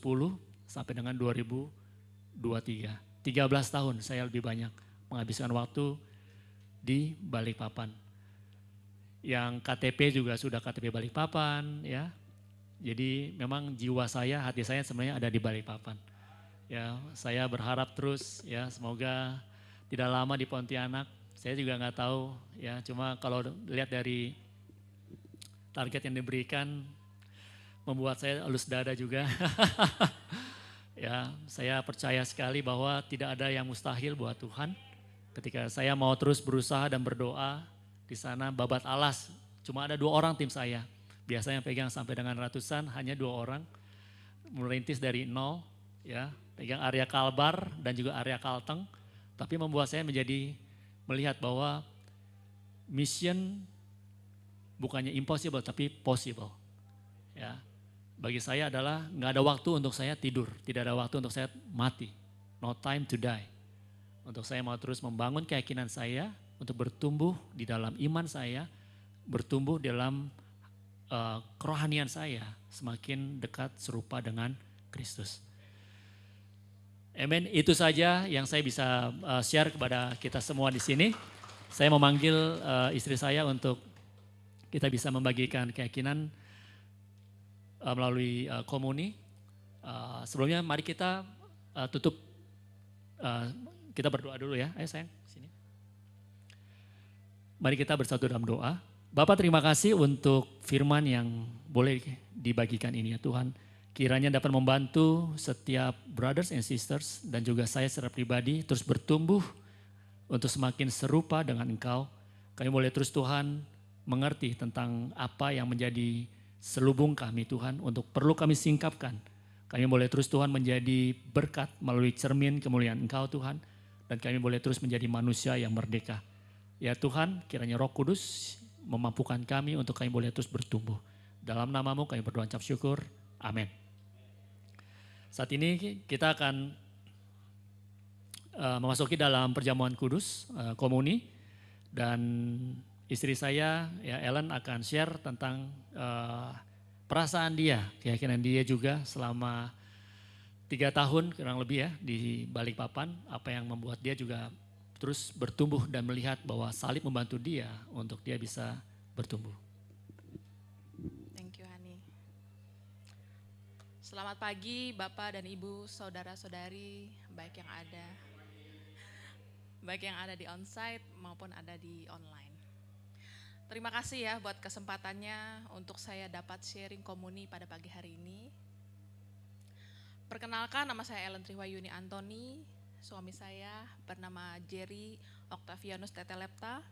Speaker 5: sampai dengan 2023. 13 tahun saya lebih banyak menghabiskan waktu di Balikpapan. Yang KTP juga sudah KTP Balikpapan ya. Jadi memang jiwa saya, hati saya sebenarnya ada di Balikpapan. Ya, saya berharap terus ya semoga tidak lama di Pontianak. Saya juga nggak tahu ya, cuma kalau lihat dari target yang diberikan membuat saya halus dada juga. Ya, saya percaya sekali bahwa tidak ada yang mustahil buat Tuhan. Ketika saya mau terus berusaha dan berdoa di sana babat alas, cuma ada 2 orang tim saya. Biasanya pegang sampai dengan ratusan, hanya 2 orang. Merintis dari nol, ya, pegang area Kalbar dan juga area Kalteng. Tapi membuat saya menjadi melihat bahwa mission bukannya impossible tapi possible. Ya, bagi saya adalah nggak ada waktu untuk saya tidur, tidak ada waktu untuk saya mati. No time to die. Untuk saya mau terus membangun keyakinan saya, untuk bertumbuh di dalam iman saya, bertumbuh dalam kerohanian saya semakin dekat serupa dengan Kristus. Amin. Itu saja yang saya bisa share kepada kita semua di sini. Saya memanggil istri saya untuk kita bisa membagikan keyakinan melalui komuni. Sebelumnya mari kita tutup, kita berdoa dulu ya. Ayo sayang, sini. Mari kita bersatu dalam doa. Bapak terima kasih untuk firman yang boleh dibagikan ini ya Tuhan. Kiranya dapat membantu setiap brothers and sisters dan juga saya secara pribadi terus bertumbuh untuk semakin serupa dengan Engkau. Kami boleh terus Tuhan mengerti tentang apa yang menjadi selubung kami Tuhan untuk perlu kami singkapkan. Kami boleh terus Tuhan menjadi berkat melalui cermin kemuliaan Engkau Tuhan. Dan kami boleh terus menjadi manusia yang merdeka. Ya Tuhan kiranya Roh Kudus memampukan kami untuk kami boleh terus bertumbuh. Dalam namamu kami berdoa ucap syukur. Amin. Saat ini kita akan memasuki dalam perjamuan kudus, komuni. Dan istri saya, ya Ellen akan share tentang perasaan dia, keyakinan dia juga selama 3 tahun kurang lebih ya di Balikpapan. Apa yang membuat dia juga terus bertumbuh dan melihat bahwa salib membantu dia untuk dia bisa bertumbuh.
Speaker 6: Thank you Hani. Selamat pagi Bapak dan Ibu, saudara-saudari, baik yang ada di onsite maupun ada di online. Terima kasih ya buat kesempatannya untuk saya dapat sharing komuni pada pagi hari ini. Perkenalkan, nama saya Ellen Triwayuni Antoni. Suami saya bernama Jerry Octavianus Tetelepta.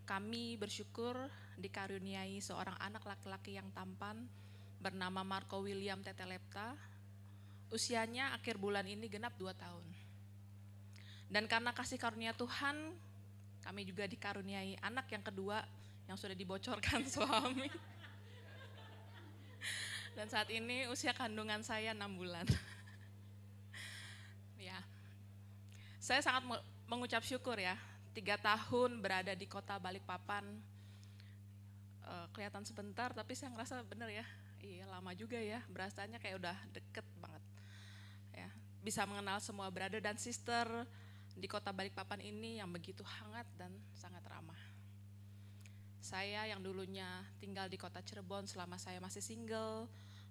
Speaker 6: Kami bersyukur dikaruniai seorang anak laki-laki yang tampan bernama Marco William Tetelepta. Usianya akhir bulan ini genap 2 tahun. Dan karena kasih karunia Tuhan, kami juga dikaruniai anak yang kedua yang sudah dibocorkan suami. Dan saat ini usia kandungan saya 6 bulan. Ya. Saya sangat mengucap syukur ya, 3 tahun berada di kota Balikpapan. Kelihatan sebentar tapi saya ngerasa bener ya, iya lama juga ya, berasanya kayak udah deket banget. Ya, bisa mengenal semua brother dan sister di kota Balikpapan ini yang begitu hangat dan sangat ramah. Saya yang dulunya tinggal di kota Cirebon selama saya masih single,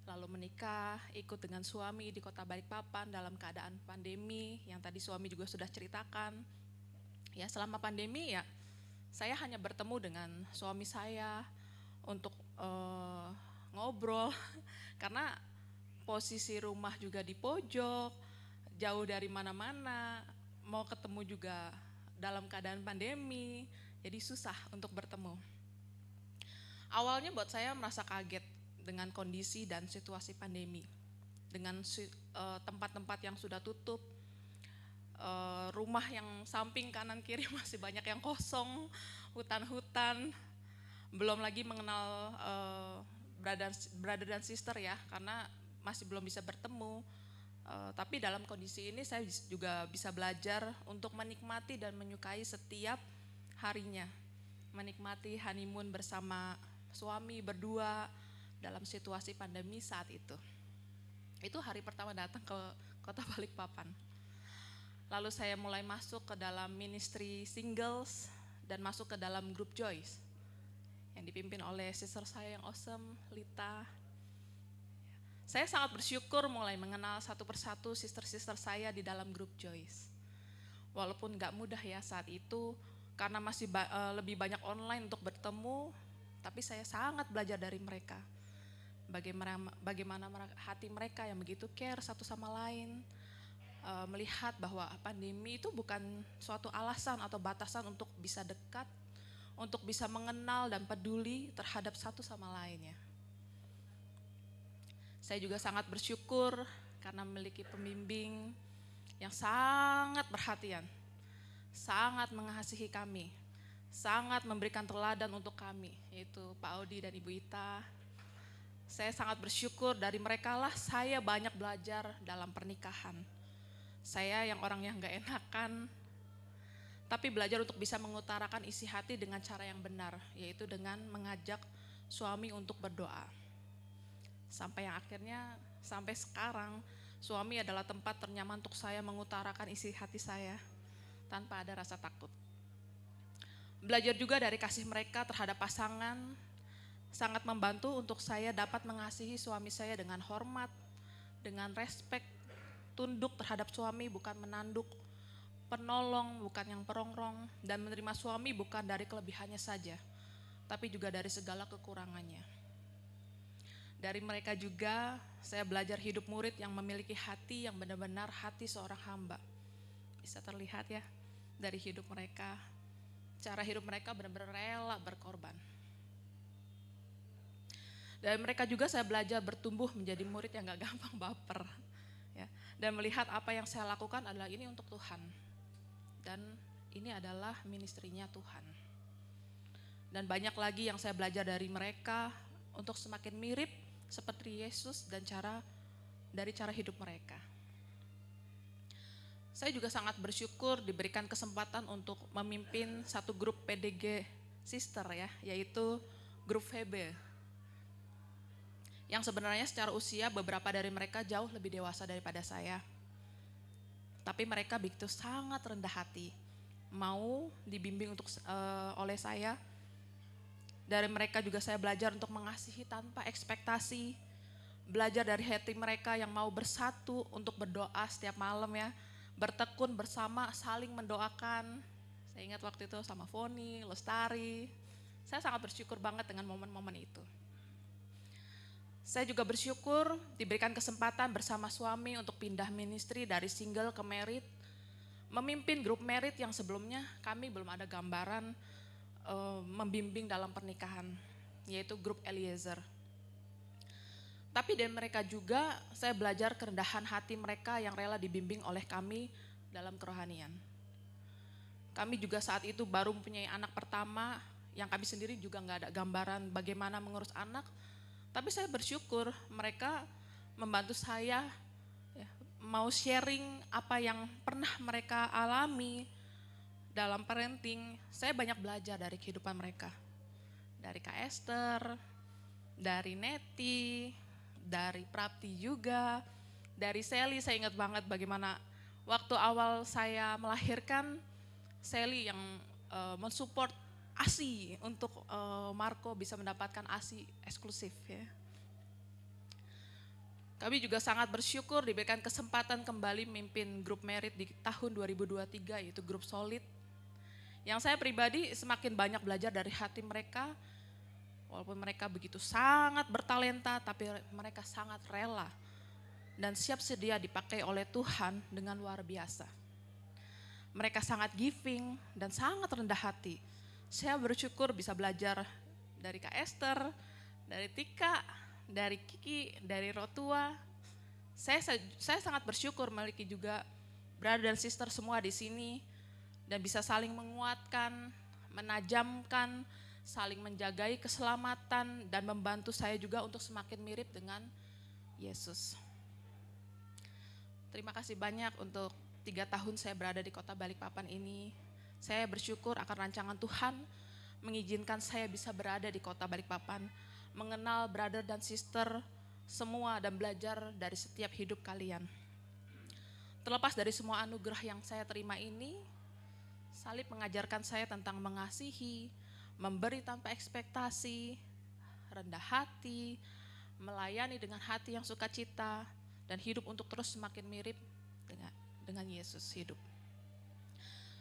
Speaker 6: lalu menikah, ikut dengan suami di kota Balikpapan dalam keadaan pandemi yang tadi suami juga sudah ceritakan. Ya, selama pandemi ya saya hanya bertemu dengan suami saya untuk ngobrol karena posisi rumah juga di pojok, jauh dari mana-mana, mau ketemu juga dalam keadaan pandemi, jadi susah untuk bertemu. Awalnya buat saya merasa kaget dengan kondisi dan situasi pandemi, dengan tempat-tempat yang sudah tutup, rumah yang samping kanan kiri masih banyak yang kosong, hutan-hutan, belum lagi mengenal brother dan sister ya, karena masih belum bisa bertemu. Tapi dalam kondisi ini saya juga bisa belajar untuk menikmati dan menyukai setiap harinya, menikmati honeymoon bersama suami berdua dalam situasi pandemi saat itu. Itu hari pertama datang ke kota Balikpapan. Lalu saya mulai masuk ke dalam ministry singles dan masuk ke dalam grup Joyce yang dipimpin oleh sister saya yang awesome, Lita. Saya sangat bersyukur mulai mengenal satu persatu sister-sister saya di dalam grup Joyce. Walaupun gak mudah ya saat itu, karena masih lebih banyak online untuk bertemu, tapi saya sangat belajar dari mereka. Bagaimana hati mereka yang begitu care satu sama lain, melihat bahwa pandemi itu bukan suatu alasan atau batasan untuk bisa dekat, untuk bisa mengenal dan peduli terhadap satu sama lainnya. Saya juga sangat bersyukur karena memiliki pembimbing yang sangat perhatian, sangat mengasihi kami, sangat memberikan teladan untuk kami, yaitu Pak Audi dan Ibu Ita. Saya sangat bersyukur dari mereka lah saya banyak belajar dalam pernikahan. Saya yang orang yang gak enakan, tapi belajar untuk bisa mengutarakan isi hati dengan cara yang benar, yaitu dengan mengajak suami untuk berdoa. Sampai yang akhirnya, sampai sekarang, suami adalah tempat ternyaman untuk saya mengutarakan isi hati saya tanpa ada rasa takut. Belajar juga dari kasih mereka terhadap pasangan, sangat membantu untuk saya dapat mengasihi suami saya dengan hormat, dengan respek, tunduk terhadap suami bukan menanduk, penolong bukan yang perongrong, dan menerima suami bukan dari kelebihannya saja, tapi juga dari segala kekurangannya. Dari mereka juga saya belajar hidup murid yang memiliki hati yang benar-benar hati seorang hamba. Bisa terlihat ya dari hidup mereka, cara hidup mereka benar-benar rela berkorban. Dari mereka juga saya belajar bertumbuh menjadi murid yang gak gampang baper. Ya, dan melihat apa yang saya lakukan adalah ini untuk Tuhan. Dan ini adalah ministrinya Tuhan. Dan banyak lagi yang saya belajar dari mereka untuk semakin mirip seperti Yesus dan dari cara hidup mereka. Saya juga sangat bersyukur diberikan kesempatan untuk memimpin satu grup PDG sister ya, yaitu grup Febe. Yang sebenarnya secara usia beberapa dari mereka jauh lebih dewasa daripada saya. Tapi mereka begitu sangat rendah hati, mau dibimbing oleh saya. Dari mereka juga saya belajar untuk mengasihi tanpa ekspektasi. Belajar dari hati mereka yang mau bersatu untuk berdoa setiap malam ya. Bertekun bersama, saling mendoakan. Saya ingat waktu itu sama Foni, Lestari. Saya sangat bersyukur banget dengan momen-momen itu. Saya juga bersyukur diberikan kesempatan bersama suami untuk pindah ministry dari single ke married. Memimpin grup married yang sebelumnya kami belum ada gambaran membimbing dalam pernikahan, yaitu grup Eliezer. Tapi dari mereka juga saya belajar kerendahan hati mereka yang rela dibimbing oleh kami dalam kerohanian. Kami juga saat itu baru mempunyai anak pertama, yang kami sendiri juga gak ada gambaran bagaimana mengurus anak. Tapi saya bersyukur mereka membantu saya ya, mau sharing apa yang pernah mereka alami dalam parenting. Saya banyak belajar dari kehidupan mereka. Dari Kak Esther, dari Neti, dari Prapti juga, dari Sally. Saya ingat banget bagaimana waktu awal saya melahirkan, Sally yang mensupport ASI untuk Marco bisa mendapatkan ASI eksklusif ya. Kami juga sangat bersyukur diberikan kesempatan kembali memimpin grup merit di tahun 2023, yaitu grup solid. Yang saya pribadi semakin banyak belajar dari hati mereka, walaupun mereka begitu sangat bertalenta, tapi mereka sangat rela dan siap sedia dipakai oleh Tuhan dengan luar biasa. Mereka sangat giving dan sangat rendah hati. Saya bersyukur bisa belajar dari Kak Esther, dari Tika, dari Kiki, dari Rotua. Saya sangat bersyukur memiliki juga brother dan sister semua di sini dan bisa saling menguatkan, menajamkan, saling menjagai keselamatan dan membantu saya juga untuk semakin mirip dengan Yesus. Terima kasih banyak untuk 3 tahun saya berada di kota Balikpapan ini. Saya bersyukur akan rancangan Tuhan mengizinkan saya bisa berada di kota Balikpapan, mengenal brother dan sister semua dan belajar dari setiap hidup kalian. Terlepas dari semua anugerah yang saya terima ini, salib mengajarkan saya tentang mengasihi, memberi tanpa ekspektasi, rendah hati, melayani dengan hati yang sukacita, dan hidup untuk terus semakin mirip dengan Yesus hidup.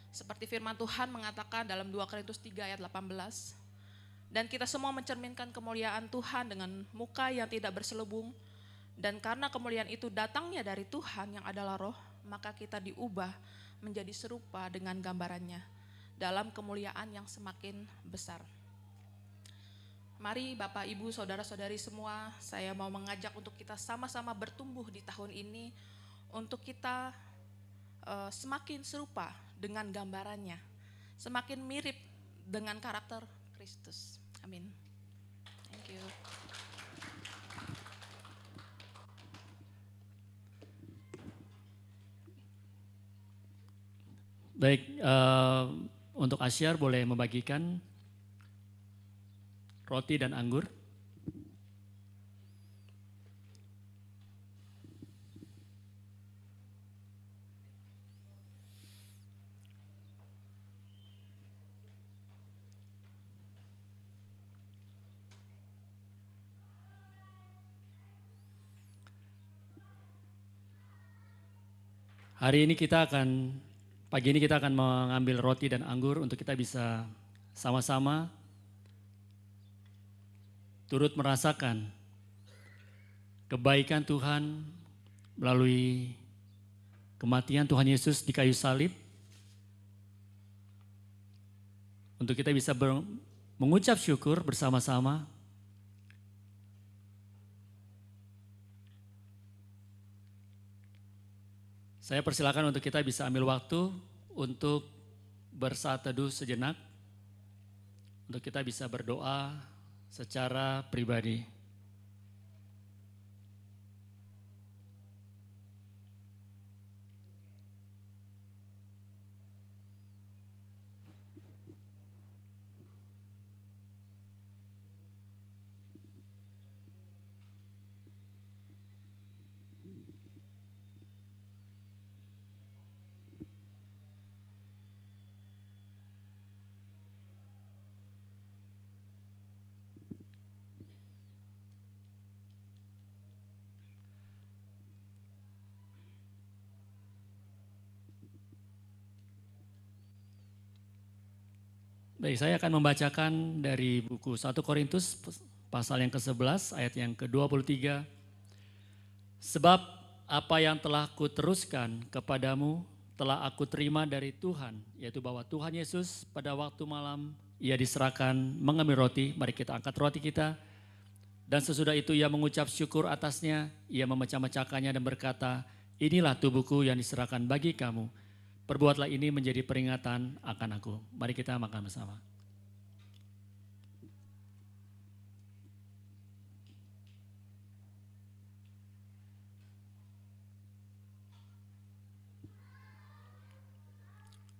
Speaker 6: Seperti firman Tuhan mengatakan dalam 2 Korintus 3 ayat 18, dan kita semua mencerminkan kemuliaan Tuhan dengan muka yang tidak berselubung, dan karena kemuliaan itu datangnya dari Tuhan yang adalah roh, maka kita diubah menjadi serupa dengan gambarannya dalam kemuliaan yang semakin besar. Mari Bapak, Ibu, Saudara-saudari semua, saya mau mengajak untuk kita sama-sama bertumbuh di tahun ini untuk kita semakin serupa dengan gambarannya, semakin mirip dengan karakter Kristus. Amin. Thank you.
Speaker 5: Baik, untuk Asyar boleh membagikan roti dan anggur. Pagi ini kita akan mengambil roti dan anggur untuk kita bisa sama-sama turut merasakan kebaikan Tuhan melalui kematian Tuhan Yesus di kayu salib. Untuk kita bisa mengucap syukur bersama-sama. Saya persilakan untuk kita bisa ambil waktu untuk bersaat teduh sejenak. Untuk kita bisa berdoa secara pribadi. Baik, saya akan membacakan dari buku 1 Korintus pasal yang ke-11 ayat yang ke-23. Sebab apa yang telah kuteruskan kepadamu telah aku terima dari Tuhan, yaitu bahwa Tuhan Yesus pada waktu malam ia diserahkan mengambil roti. Mari kita angkat roti kita. Dan sesudah itu ia mengucap syukur atasnya, ia memecah-mecahkannya dan berkata, inilah tubuhku yang diserahkan bagi kamu. Perbuatlah ini menjadi peringatan akan aku. Mari kita makan bersama.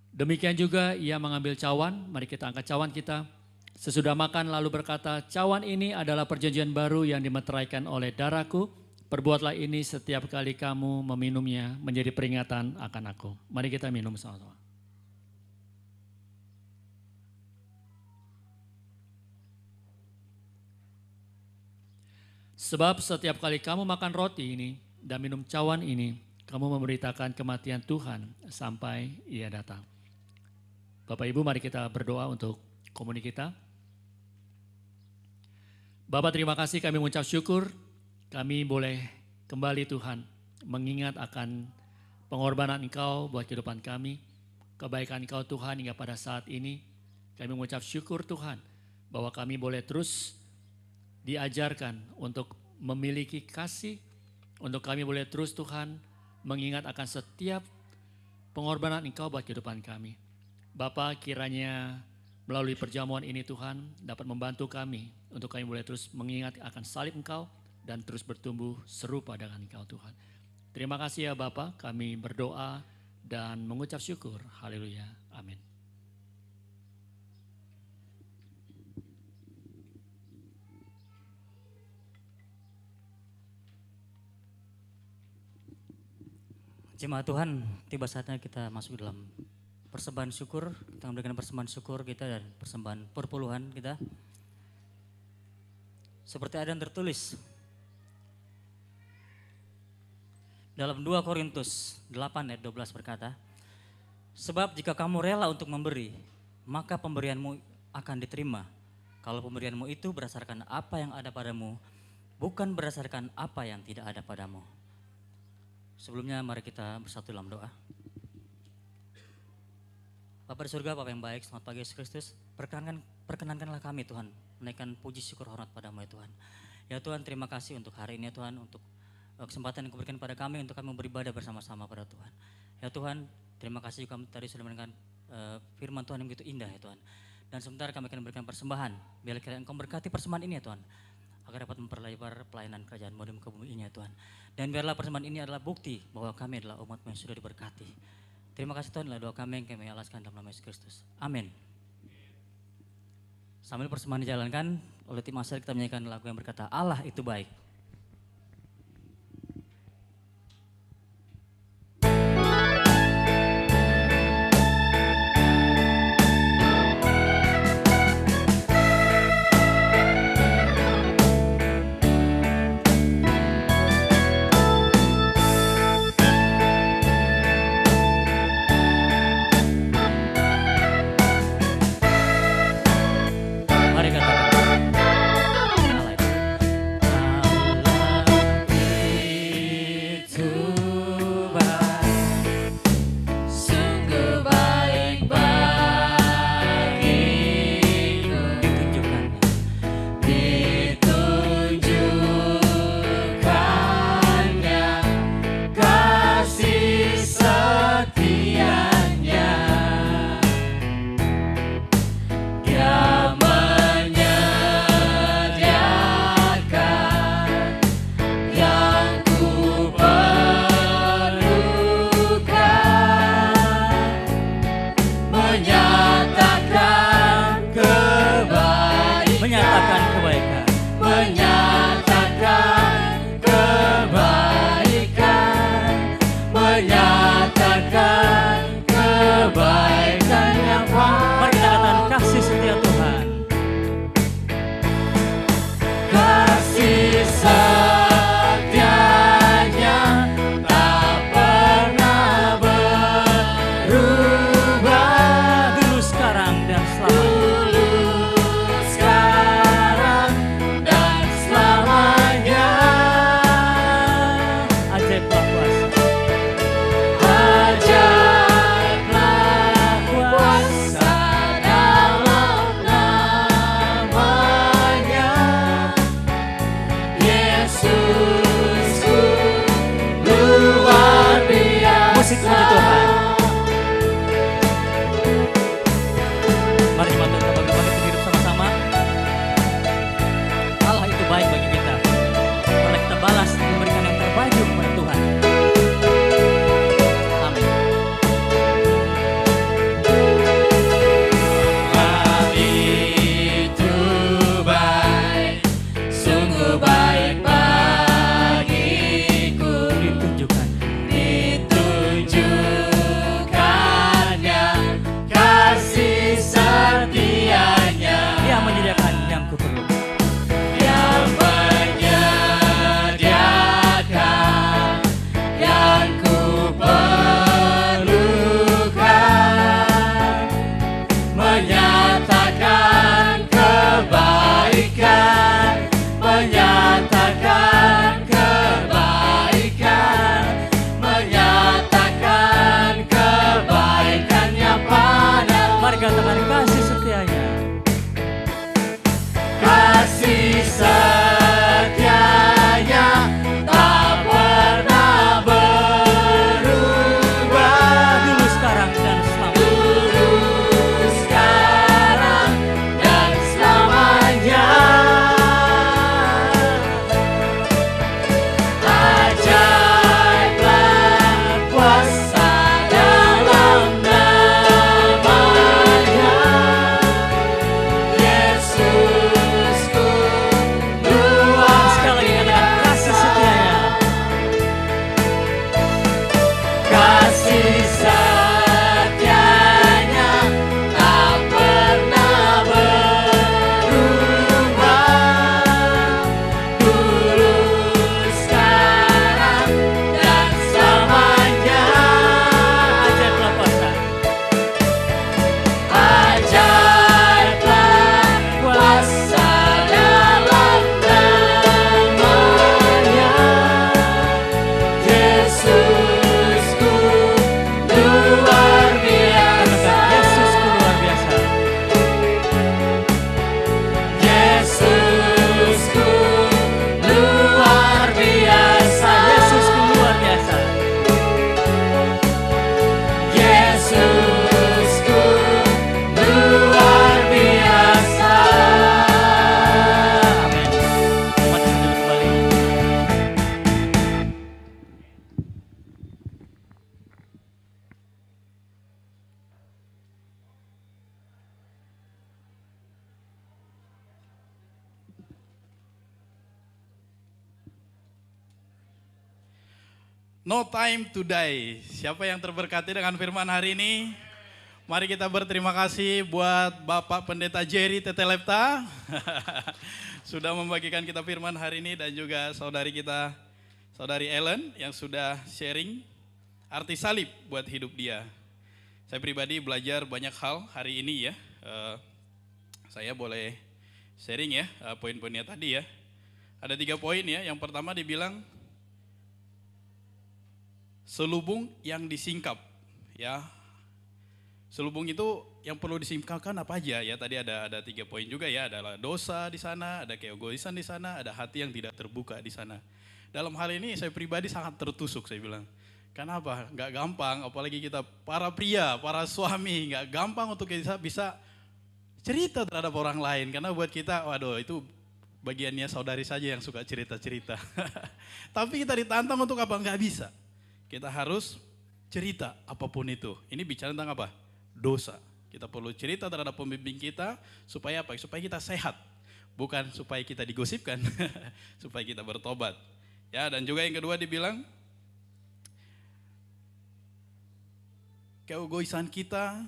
Speaker 5: Demikian juga ia mengambil cawan, mari kita angkat cawan kita. Sesudah makan lalu berkata, cawan ini adalah perjanjian baru yang dimeteraikan oleh darahku. Perbuatlah ini setiap kali kamu meminumnya menjadi peringatan akan aku. Mari kita minum sama-sama. Sebab setiap kali kamu makan roti ini dan minum cawan ini, kamu memberitakan kematian Tuhan sampai Ia datang. Bapak Ibu, mari kita berdoa untuk komuni kita. Bapak, terima kasih, kami mengucap syukur kami boleh kembali Tuhan mengingat akan pengorbanan Engkau buat kehidupan kami, kebaikan Engkau Tuhan hingga pada saat ini. Kami mengucap syukur Tuhan bahwa kami boleh terus diajarkan untuk memiliki kasih, untuk kami boleh terus Tuhan mengingat akan setiap pengorbanan Engkau buat kehidupan kami. Bapa, kiranya melalui perjamuan ini Tuhan dapat membantu kami untuk kami boleh terus mengingat akan salib Engkau dan terus bertumbuh serupa dengan Engkau Tuhan. Terima kasih ya Bapa, kami berdoa dan mengucap syukur. Haleluya. Amin.
Speaker 2: Jemaat Tuhan, tiba saatnya kita masuk dalam persembahan syukur. Kita memberikan persembahan syukur kita dan persembahan perpuluhan kita. Seperti ada yang tertulis dalam 2 Korintus 8 ayat 12 berkata, sebab jika kamu rela untuk memberi, maka pemberianmu akan diterima. Kalau pemberianmu itu berdasarkan apa yang ada padamu, bukan berdasarkan apa yang tidak ada padamu. Sebelumnya mari kita bersatu dalam doa. Bapa di surga, Bapa yang baik, selamat pagi Yesus Kristus. Perkenankanlah kami Tuhan, menaikkan puji syukur hormat padamu ya Tuhan. Ya Tuhan, terima kasih untuk hari ini ya Tuhan, untuk kesempatan yang kuberikan pada kami untuk kami beribadah bersama-sama pada Tuhan. Ya Tuhan, terima kasih kami tadi sudah mendengarkan firman Tuhan yang begitu indah ya Tuhan. Dan sebentar kami akan memberikan persembahan. Biarlah kiranya Engkau berkati persembahan ini ya Tuhan, agar dapat memperlebar pelayanan kerajaan-Mu di muka bumi ini ya Tuhan. Dan biarlah persembahan ini adalah bukti bahwa kami adalah umat-Mu yang sudah diberkati. Terima kasih Tuhan, adalah doa kami yang kami alaskan dalam nama Yesus Kristus. Amin. Sambil persembahan dijalankan oleh tim Asal, kita menyanyikan lagu yang berkata Allah itu baik.
Speaker 5: Mari katakan Allah itu.
Speaker 1: No time to die. Siapa yang terberkati dengan firman hari ini? Mari kita berterima kasih buat Bapak Pendeta Jerry Tetelepta sudah membagikan kita firman hari ini, dan juga saudari kita, saudari Ellen yang sudah sharing arti salib buat hidup dia. Saya pribadi belajar banyak hal hari ini ya. Saya boleh sharing ya poin-poinnya tadi ya. Ada 3 poin ya. Yang pertama dibilang selubung yang disingkap ya. Selubung itu yang perlu disingkapkan apa aja ya? Tadi ada 3 poin juga ya. Adalah dosa di sana, ada keegoisan di sana, ada hati yang tidak terbuka di sana. Dalam hal ini saya pribadi sangat tertusuk, saya bilang. Kenapa? Gak gampang, apalagi kita para pria, para suami, gak gampang untuk kita bisa cerita terhadap orang lain. Karena buat kita, waduh itu bagiannya saudari saja yang suka cerita-cerita. Tapi kita ditantang untuk apa? Gak bisa. Kita harus cerita apapun itu. Ini bicara tentang apa? Dosa. Kita perlu cerita terhadap pembimbing kita supaya apa? Supaya kita sehat. Bukan supaya kita digosipkan, supaya kita bertobat. Ya, dan juga yang kedua dibilang keegoisan kita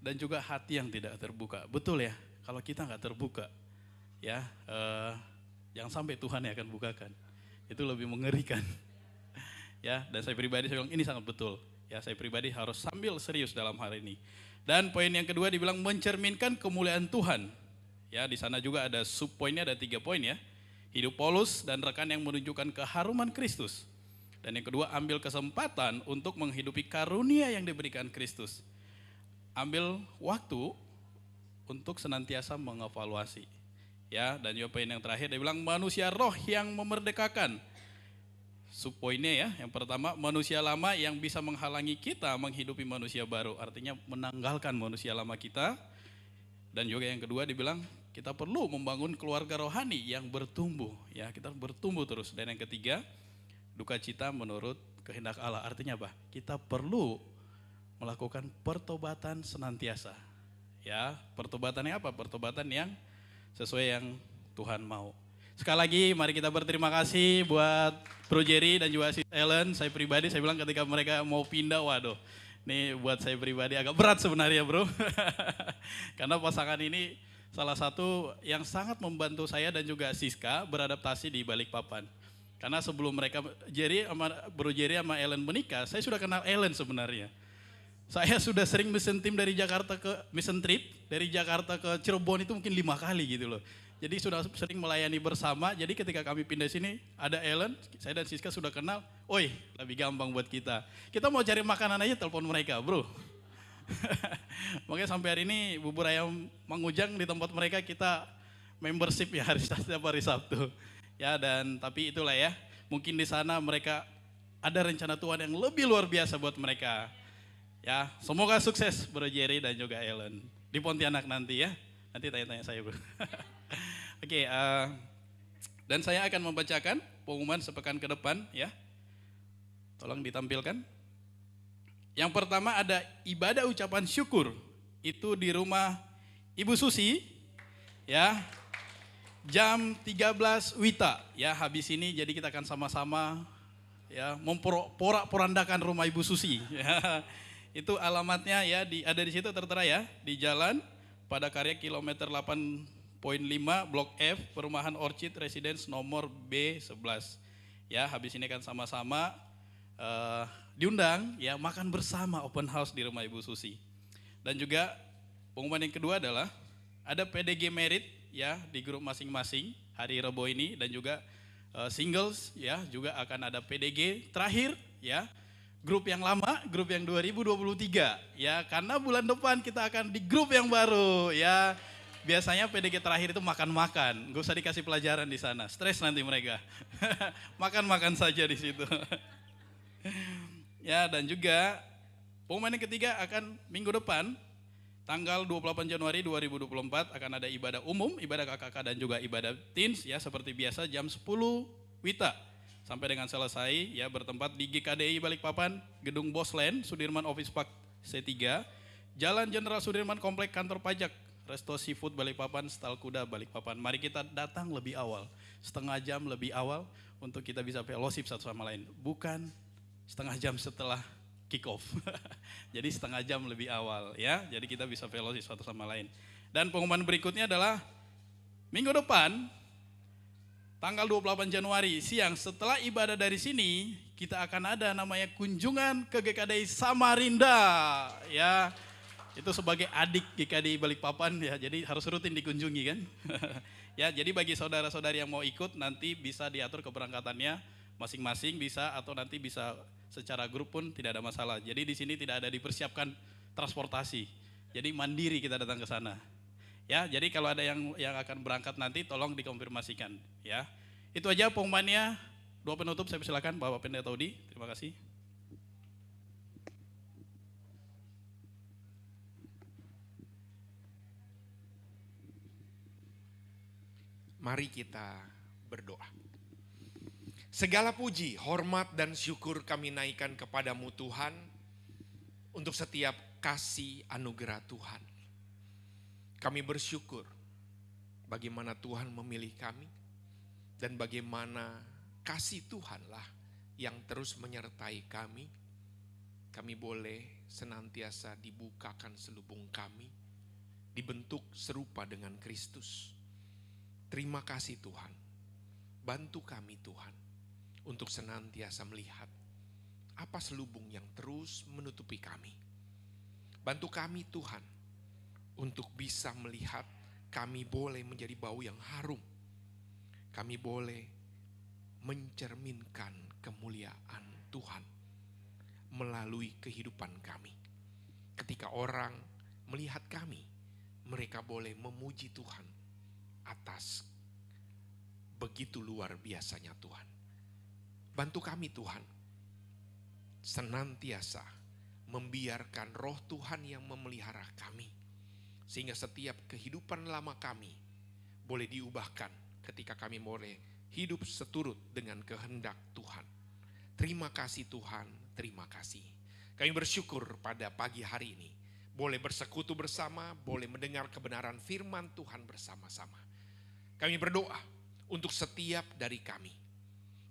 Speaker 1: dan juga hati yang tidak terbuka. Betul ya, kalau kita nggak terbuka, ya jangan sampai Tuhan yang akan bukakan. Itu lebih mengerikan. Ya, dan saya pribadi saya bilang ini sangat betul. Ya, saya pribadi harus sambil serius dalam hal ini. Dan poin yang kedua dibilang mencerminkan kemuliaan Tuhan. Ya, di sana juga ada subpoinnya, ada 3 poin ya. Hidup Paulus dan rekan yang menunjukkan keharuman Kristus. Dan yang kedua, ambil kesempatan untuk menghidupi karunia yang diberikan Kristus. Ambil waktu untuk senantiasa mengevaluasi. Ya, dan juga poin yang terakhir dia bilang manusia roh yang memerdekakan. Subpoinnya ya, yang pertama manusia lama yang bisa menghalangi kita menghidupi manusia baru, artinya menanggalkan manusia lama kita. Dan juga yang kedua dibilang kita perlu membangun keluarga rohani yang bertumbuh, ya kita bertumbuh terus. Dan yang ketiga, duka cita menurut kehendak Allah, artinya apa? Kita perlu melakukan pertobatan senantiasa. Ya, pertobatan yang apa? Pertobatan yang sesuai yang Tuhan mau. Sekali lagi mari kita berterima kasih buat Bro Jerry dan juga Sis Ellen. Saya pribadi saya bilang ketika mereka mau pindah, waduh ini buat saya pribadi agak berat sebenarnya bro. Karena pasangan ini salah satu yang sangat membantu saya dan juga Siska beradaptasi di Balikpapan. Karena sebelum mereka Bro Jerry sama Ellen menikah, saya sudah kenal Ellen sebenarnya. Saya sudah sering mission trip dari Jakarta ke Cirebon itu mungkin 5 kali gitu loh. Jadi sudah sering melayani bersama, jadi ketika kami pindah sini ada Ellen, saya dan Siska sudah kenal, oi lebih gampang buat kita. Kita mau cari makanan aja telepon mereka bro. Makanya sampai hari ini bubur ayam Mang Ujang di tempat mereka kita membership ya setiap hari Sabtu. Ya dan tapi itulah ya, mungkin di sana mereka ada rencana Tuhan yang lebih luar biasa buat mereka. Ya semoga sukses Bro Jerry dan juga Ellen di Pontianak nanti ya. Nanti tanya-tanya saya bro. Oke, dan saya akan membacakan pengumuman sepekan ke depan ya. Tolong ditampilkan. Yang pertama ada ibadah ucapan syukur. Itu di rumah Ibu Susi ya. Jam 13 WITA ya, habis ini jadi kita akan sama-sama ya memporak-porandakan rumah Ibu Susi. Ya. Itu alamatnya ya ada di situ tertera ya, di Jalan Pada Karya kilometer 8.5 Blok F, Perumahan Orchid Residence nomor B11. Ya, habis ini kan sama-sama diundang ya makan bersama open house di rumah Ibu Susi. Dan juga pengumuman yang kedua adalah ada PDG Merit ya di grup masing-masing hari Rebo ini, dan juga singles ya juga akan ada PDG terakhir ya. Grup yang lama, grup yang 2023 ya, karena bulan depan kita akan di grup yang baru ya. Biasanya PDG terakhir itu makan-makan, gak usah dikasih pelajaran di sana, stres nanti mereka. Makan-makan saja di situ. Ya, dan juga pengumuman yang ketiga akan minggu depan tanggal 28 Januari 2024 akan ada ibadah umum, ibadah KKK dan juga ibadah teens ya, seperti biasa jam 10 WITA. Sampai dengan selesai ya, bertempat di GKDI Balikpapan, Gedung Bosland, Sudirman Office Park C3, Jalan Jenderal Sudirman Komplek Kantor Pajak, Resto Seafood Balikpapan, Stal Kuda Balikpapan. Mari kita datang lebih awal, setengah jam lebih awal untuk kita bisa fellowship satu sama lain. Bukan setengah jam setelah kick off. Jadi setengah jam lebih awal ya. Jadi kita bisa fellowship satu sama lain. Dan pengumuman berikutnya adalah minggu depan tanggal 28 Januari siang setelah ibadah dari sini kita akan ada namanya kunjungan ke GKDI Samarinda ya. Itu sebagai adik GKDI Balikpapan ya, jadi harus rutin dikunjungi kan. Ya, jadi bagi saudara-saudari yang mau ikut nanti bisa diatur keberangkatannya masing-masing bisa atau nanti bisa secara grup pun tidak ada masalah. Jadi di sini tidak ada dipersiapkan transportasi. Jadi mandiri kita datang ke sana. Ya, jadi kalau ada yang akan berangkat nanti tolong dikonfirmasikan ya. Itu aja pengumumannya. Doa penutup saya persilakan Bapak Pendeta Udi. Terima kasih.
Speaker 3: Mari kita berdoa. Segala puji, hormat dan syukur kami naikkan kepadamu Tuhan untuk setiap kasih anugerah Tuhan. Kami bersyukur bagaimana Tuhan memilih kami dan bagaimana kasih Tuhanlah yang terus menyertai kami. Kami boleh senantiasa dibukakan selubung kami, dibentuk serupa dengan Kristus. Terima kasih Tuhan, bantu kami Tuhan untuk senantiasa melihat apa selubung yang terus menutupi kami. Bantu kami Tuhan untuk bisa melihat kami boleh menjadi bau yang harum. Kami boleh mencerminkan kemuliaan Tuhan melalui kehidupan kami. Ketika orang melihat kami, mereka boleh memuji Tuhan atas begitu luar biasanya Tuhan. Bantu kami Tuhan, senantiasa membiarkan roh Tuhan yang memelihara kami. Sehingga setiap kehidupan lama kami boleh diubahkan ketika kami boleh hidup seturut dengan kehendak Tuhan. Terima kasih Tuhan, terima kasih. Kami bersyukur pada pagi hari ini boleh bersekutu bersama, boleh mendengar kebenaran firman Tuhan bersama-sama. Kami berdoa untuk setiap dari kami.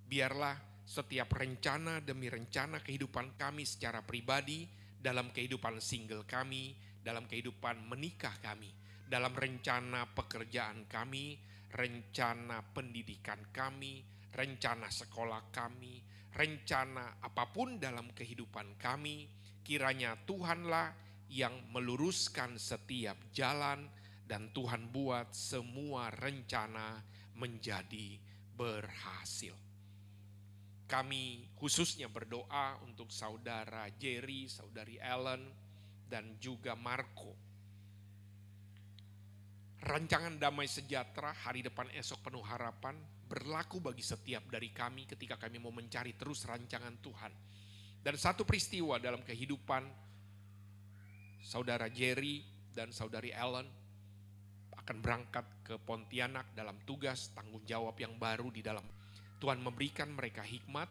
Speaker 3: Biarlah setiap rencana demi rencana kehidupan kami secara pribadi, dalam kehidupan single kami, dalam kehidupan menikah kami, dalam rencana pekerjaan kami, rencana pendidikan kami, rencana sekolah kami, rencana apapun dalam kehidupan kami, kiranya Tuhanlah yang meluruskan setiap jalan, dan Tuhan buat semua rencana menjadi berhasil. Kami khususnya berdoa untuk saudara Jerry, saudari Ellen, dan juga Marco. Rancangan damai sejahtera, hari depan esok penuh harapan, berlaku bagi setiap dari kami ketika kami mau mencari terus rancangan Tuhan. Dan satu peristiwa dalam kehidupan saudara Jerry dan saudari Ellen akan berangkat ke Pontianak dalam tugas tanggung jawab yang baru di dalam. Tuhan memberikan mereka hikmat,